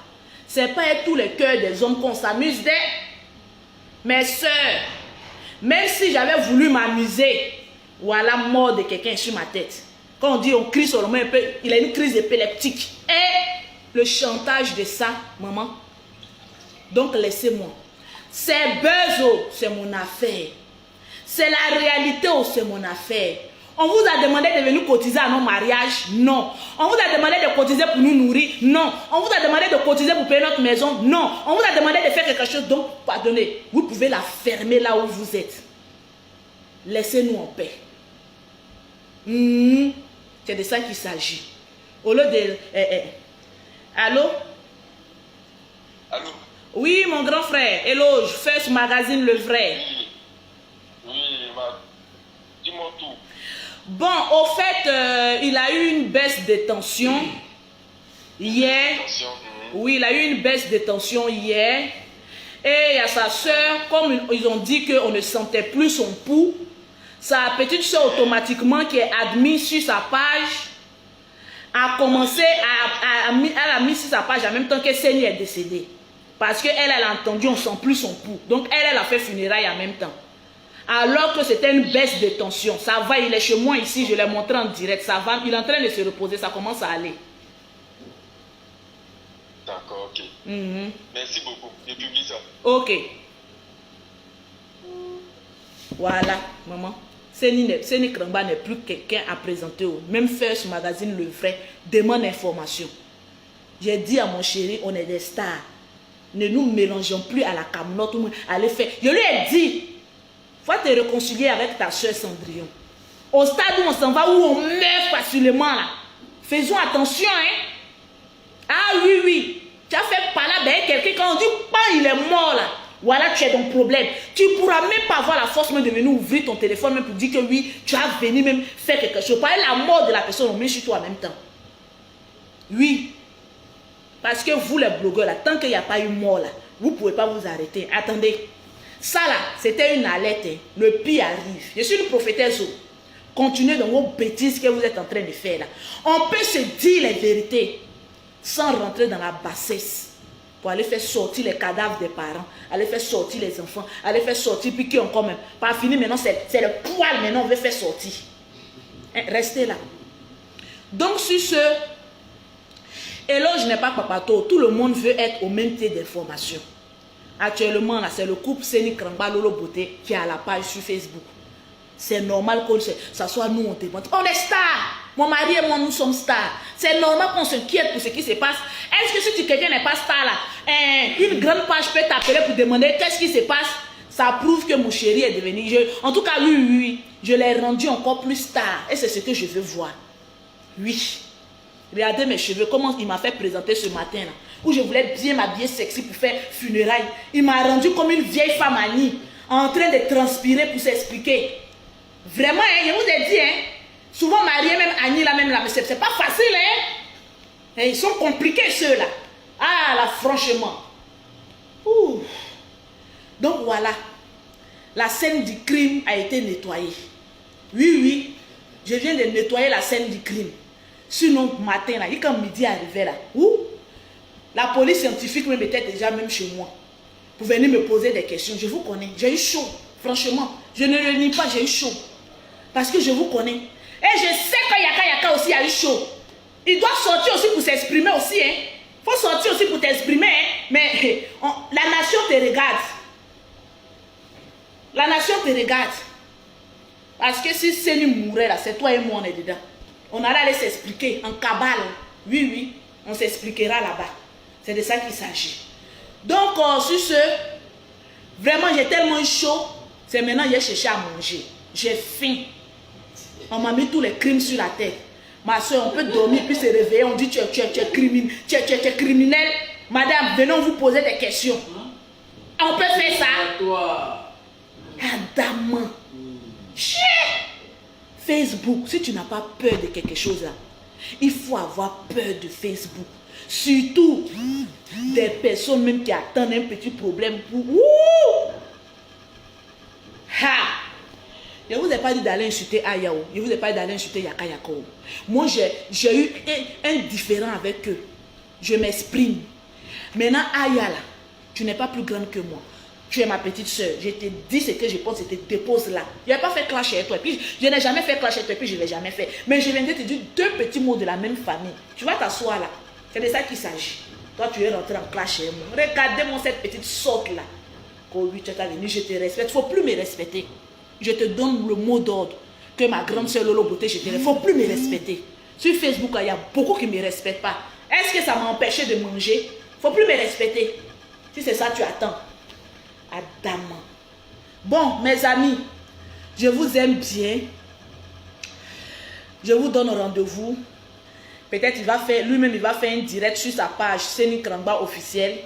C'est pas tous les cœurs des hommes qu'on s'amuse des. Mes soeurs, même si j'avais voulu m'amuser, voilà mort de quelqu'un sur ma tête. Quand on dit on crie sur le main, il a une crise épileptique. Et le chantage de ça, maman. Donc laissez-moi. C'est bezo, c'est mon affaire. C'est la réalité ou c'est mon affaire. On vous a demandé de venir cotiser à nos mariages? Non. On vous a demandé de cotiser pour nous nourrir? Non. On vous a demandé de cotiser pour payer notre maison? Non. On vous a demandé de faire quelque chose? Donc, pardonnez, vous pouvez la fermer là où vous êtes. Laissez-nous en paix. C'est de ça qu'il s'agit. Au lieu de... Allô? Allô? Oui, mon grand frère. Hello, je fais ce magazine Le Vrai. Oui, dis-moi tout. Bon, au fait, il a eu une baisse de tension hier. Oui, il a eu une baisse de tension hier. Et il y a sa soeur, comme ils ont dit qu'on ne sentait plus son pouls, sa petite soeur automatiquement qui est admise sur sa page a commencé elle a mis sur sa page en même temps que Seni est décédée. Parce qu'elle a entendu, on ne sent plus son pouls. Donc elle a fait funérailles en même temps. Alors que c'était une baisse de tension. Ça va, il est chez moi ici, je l'ai montré en direct. Ça va, il est en train de se reposer, ça commence à aller. D'accord, ok. Merci beaucoup. Je publie ça. Ok. Voilà, maman. Seni Krangba n'est plus quelqu'un à présenter. Même faire ce magazine Le Vrai demande information. J'ai dit à mon chéri, on est des stars. Ne nous mélangeons plus à la camenote. Allez faire. Je lui ai dit, faut te réconcilier avec ta soeur Cendrillon. Au stade où on s'en va, où on meurt facilement là. Faisons attention, hein. Ah oui, oui. Tu as fait par là, ben quelqu'un, quand on dit, il est mort là. Voilà, tu es dans le problème. Tu ne pourras même pas avoir la force même de venir ouvrir ton téléphone même pour dire que oui, tu as venu même faire quelque chose. Par la mort de la personne, on met sur toi en même temps. Oui. Parce que vous, les blogueurs, là, tant qu'il n'y a pas eu mort là, vous ne pouvez pas vous arrêter. Attendez. Ça là, c'était une alerte. Hein. Le pire arrive. Je suis une prophétesse. Continuez dans vos bêtises que vous êtes en train de faire là. On peut se dire les vérités sans rentrer dans la bassesse. Pour aller faire sortir les cadavres des parents, aller faire sortir les enfants, aller faire sortir, puis qui encore même. Pas fini maintenant, c'est le poil maintenant, on veut faire sortir. Hein, restez là. Donc sur ce, éloge n'est pas papato, tout le monde veut être au même titre d'information. Actuellement, là, c'est le couple Seni Krangba Lolo Beauté qui est à la page sur Facebook. C'est normal que ça soit nous, on te montre. On est stars. Mon mari et moi, nous sommes stars. C'est normal qu'on s'inquiète pour ce qui se passe. Est-ce que si quelqu'un n'est pas star là, une grande page peut t'appeler pour demander qu'est-ce qui se passe? Ça prouve que mon chéri est devenu... en tout cas, oui, je l'ai rendu encore plus star. Et c'est ce que je veux voir. Oui. Regardez mes cheveux, comment il m'a fait présenter ce matin là. Où je voulais bien m'habiller sexy pour faire funérailles. Il m'a rendu comme une vieille femme Annie, en train de transpirer pour s'expliquer. Vraiment, hein, je vous ai dit, hein, souvent mariés, même Annie là, même là, mais c'est pas facile, hein. Et ils sont compliqués ceux-là. Ah là, franchement. Ouh. Donc voilà. la scène du crime a été nettoyée. Oui, oui, je viens de nettoyer la scène du crime. Sinon, matin, là, quand midi arrivait là, où la police scientifique même était déjà même chez moi pour venir me poser des questions. Je vous connais, j'ai eu chaud. Franchement, je ne le nie pas, j'ai eu chaud. Parce que je vous connais. Et je sais que Yaka aussi a eu chaud. Il doit sortir aussi pour s'exprimer aussi. Il faut sortir aussi pour t'exprimer. Mais la nation te regarde. La nation te regarde. Parce que si Seni mourait là, c'est toi et moi on est dedans. On allait aller s'expliquer en cabale. Oui, oui, on s'expliquera là-bas. C'est de ça qu'il s'agit. Donc, sur ce, vraiment j'ai tellement eu chaud. C'est maintenant que j'ai cherché à manger. J'ai faim. On m'a mis tous les crimes sur la tête. Ma soeur, on peut dormir puis se réveiller. On dit tu es criminel. Madame, venons vous poser des questions. On peut faire ça. Toi. Adam. Facebook, si tu n'as pas peur de quelque chose là, il faut avoir peur de Facebook. Surtout des personnes même qui attendent un petit problème pour... Ha! Je ne vous ai pas dit d'aller insulter Ayao. Je ne vous ai pas dit d'aller insulter Yaka Yako. Moi, j'ai eu un différend avec eux. Je m'exprime. Maintenant, Aya là, tu n'es pas plus grande que moi. Tu es ma petite soeur. Je te dis ce que je pense, je te dépose là. Je n'ai pas fait clash avec toi. Puis, je n'ai jamais fait clash avec toi, puis je ne l'ai jamais fait. Mais je viens de te dire deux petits mots de la même famille. Tu vas t'asseoir là. C'est de ça qu'il s'agit. Toi, tu es rentré en clash avec moi. Regardez-moi cette petite sorte là. Quand oui, tu es venu, je te respecte. Il ne faut plus me respecter. Je te donne le mot d'ordre que ma grande soeur Lolo Beauté, je te respecte. Il ne faut plus me respecter. Sur Facebook, il y a beaucoup qui ne me respectent pas. Est-ce que ça m'a empêché de manger? Il ne faut plus me respecter. Si c'est ça, tu attends. Adam. Bon, mes amis, je vous aime bien. Je vous donne rendez-vous. Peut-être lui-même, il va faire un direct sur sa page Seni Krangba officielle.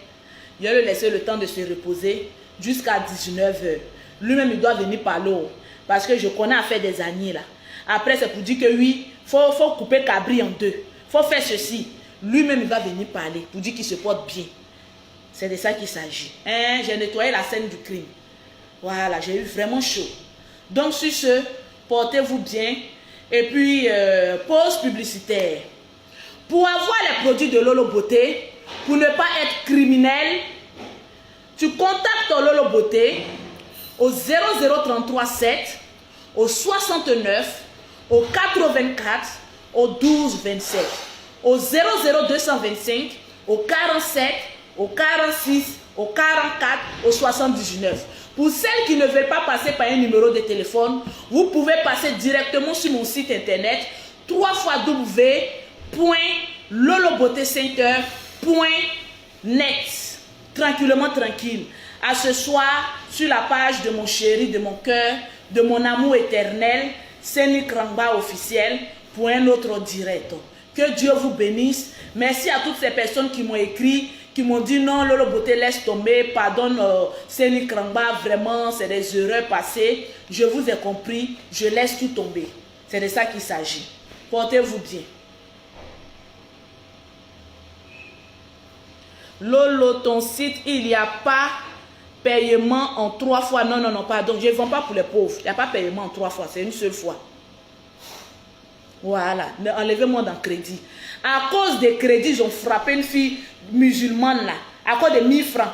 Je vais lui laisser le temps de se reposer jusqu'à 19h. Lui-même, il doit venir parler. Parce que je connais à faire des années là. Après, c'est pour dire que oui, il faut couper Cabri en deux. Il faut faire ceci. Lui-même, il va venir parler pour dire qu'il se porte bien. C'est de ça qu'il s'agit. J'ai nettoyé la scène du crime. Voilà, j'ai eu vraiment chaud. Donc, sur ce, portez-vous bien. Et puis, pause publicitaire. Pour avoir les produits de Lolo Beauté, pour ne pas être criminel, tu contactes Lolo Beauté au 0033 7, au 69, au 84, au 12 27, au 00225, au 47, au 46, au 44, au 79. Pour celles qui ne veulent pas passer par un numéro de téléphone, vous pouvez passer directement sur mon site internet www.lolobeautecenter.net. Tranquillement, tranquille. À ce soir, sur la page de mon chéri, de mon cœur, de mon amour éternel, Seni Krangba officiel, pour un autre direct. Que Dieu vous bénisse. Merci à toutes ces personnes qui m'ont écrit, qui m'ont dit non, Lolo Beauté, laisse tomber, pardonne Seni Krangba, vraiment, c'est des erreurs passées. Je vous ai compris, je laisse tout tomber. C'est de ça qu'il s'agit. Portez-vous bien. Lolo, ton site, il n'y a pas paiement en 3 fois. Non, non, non, pardon. Je ne vends pas pour les pauvres. Il n'y a pas paiement en 3 fois. C'est une seule fois. Voilà. Enlevez-moi dans le crédit. À cause des crédits, ils ont frappé une fille musulmane là. À cause de 1000 francs.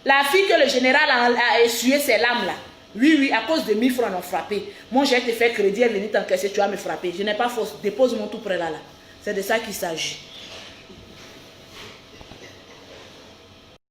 La fille que le général a essuyé ses lames là. Oui, oui, à cause de 1000 francs, ils ont frappé. Moi, j'ai te fait crédit, elle est venue t'encaisser, tu vas me frapper. Je n'ai pas force. Dépose mon tout près là. C'est de ça qu'il s'agit.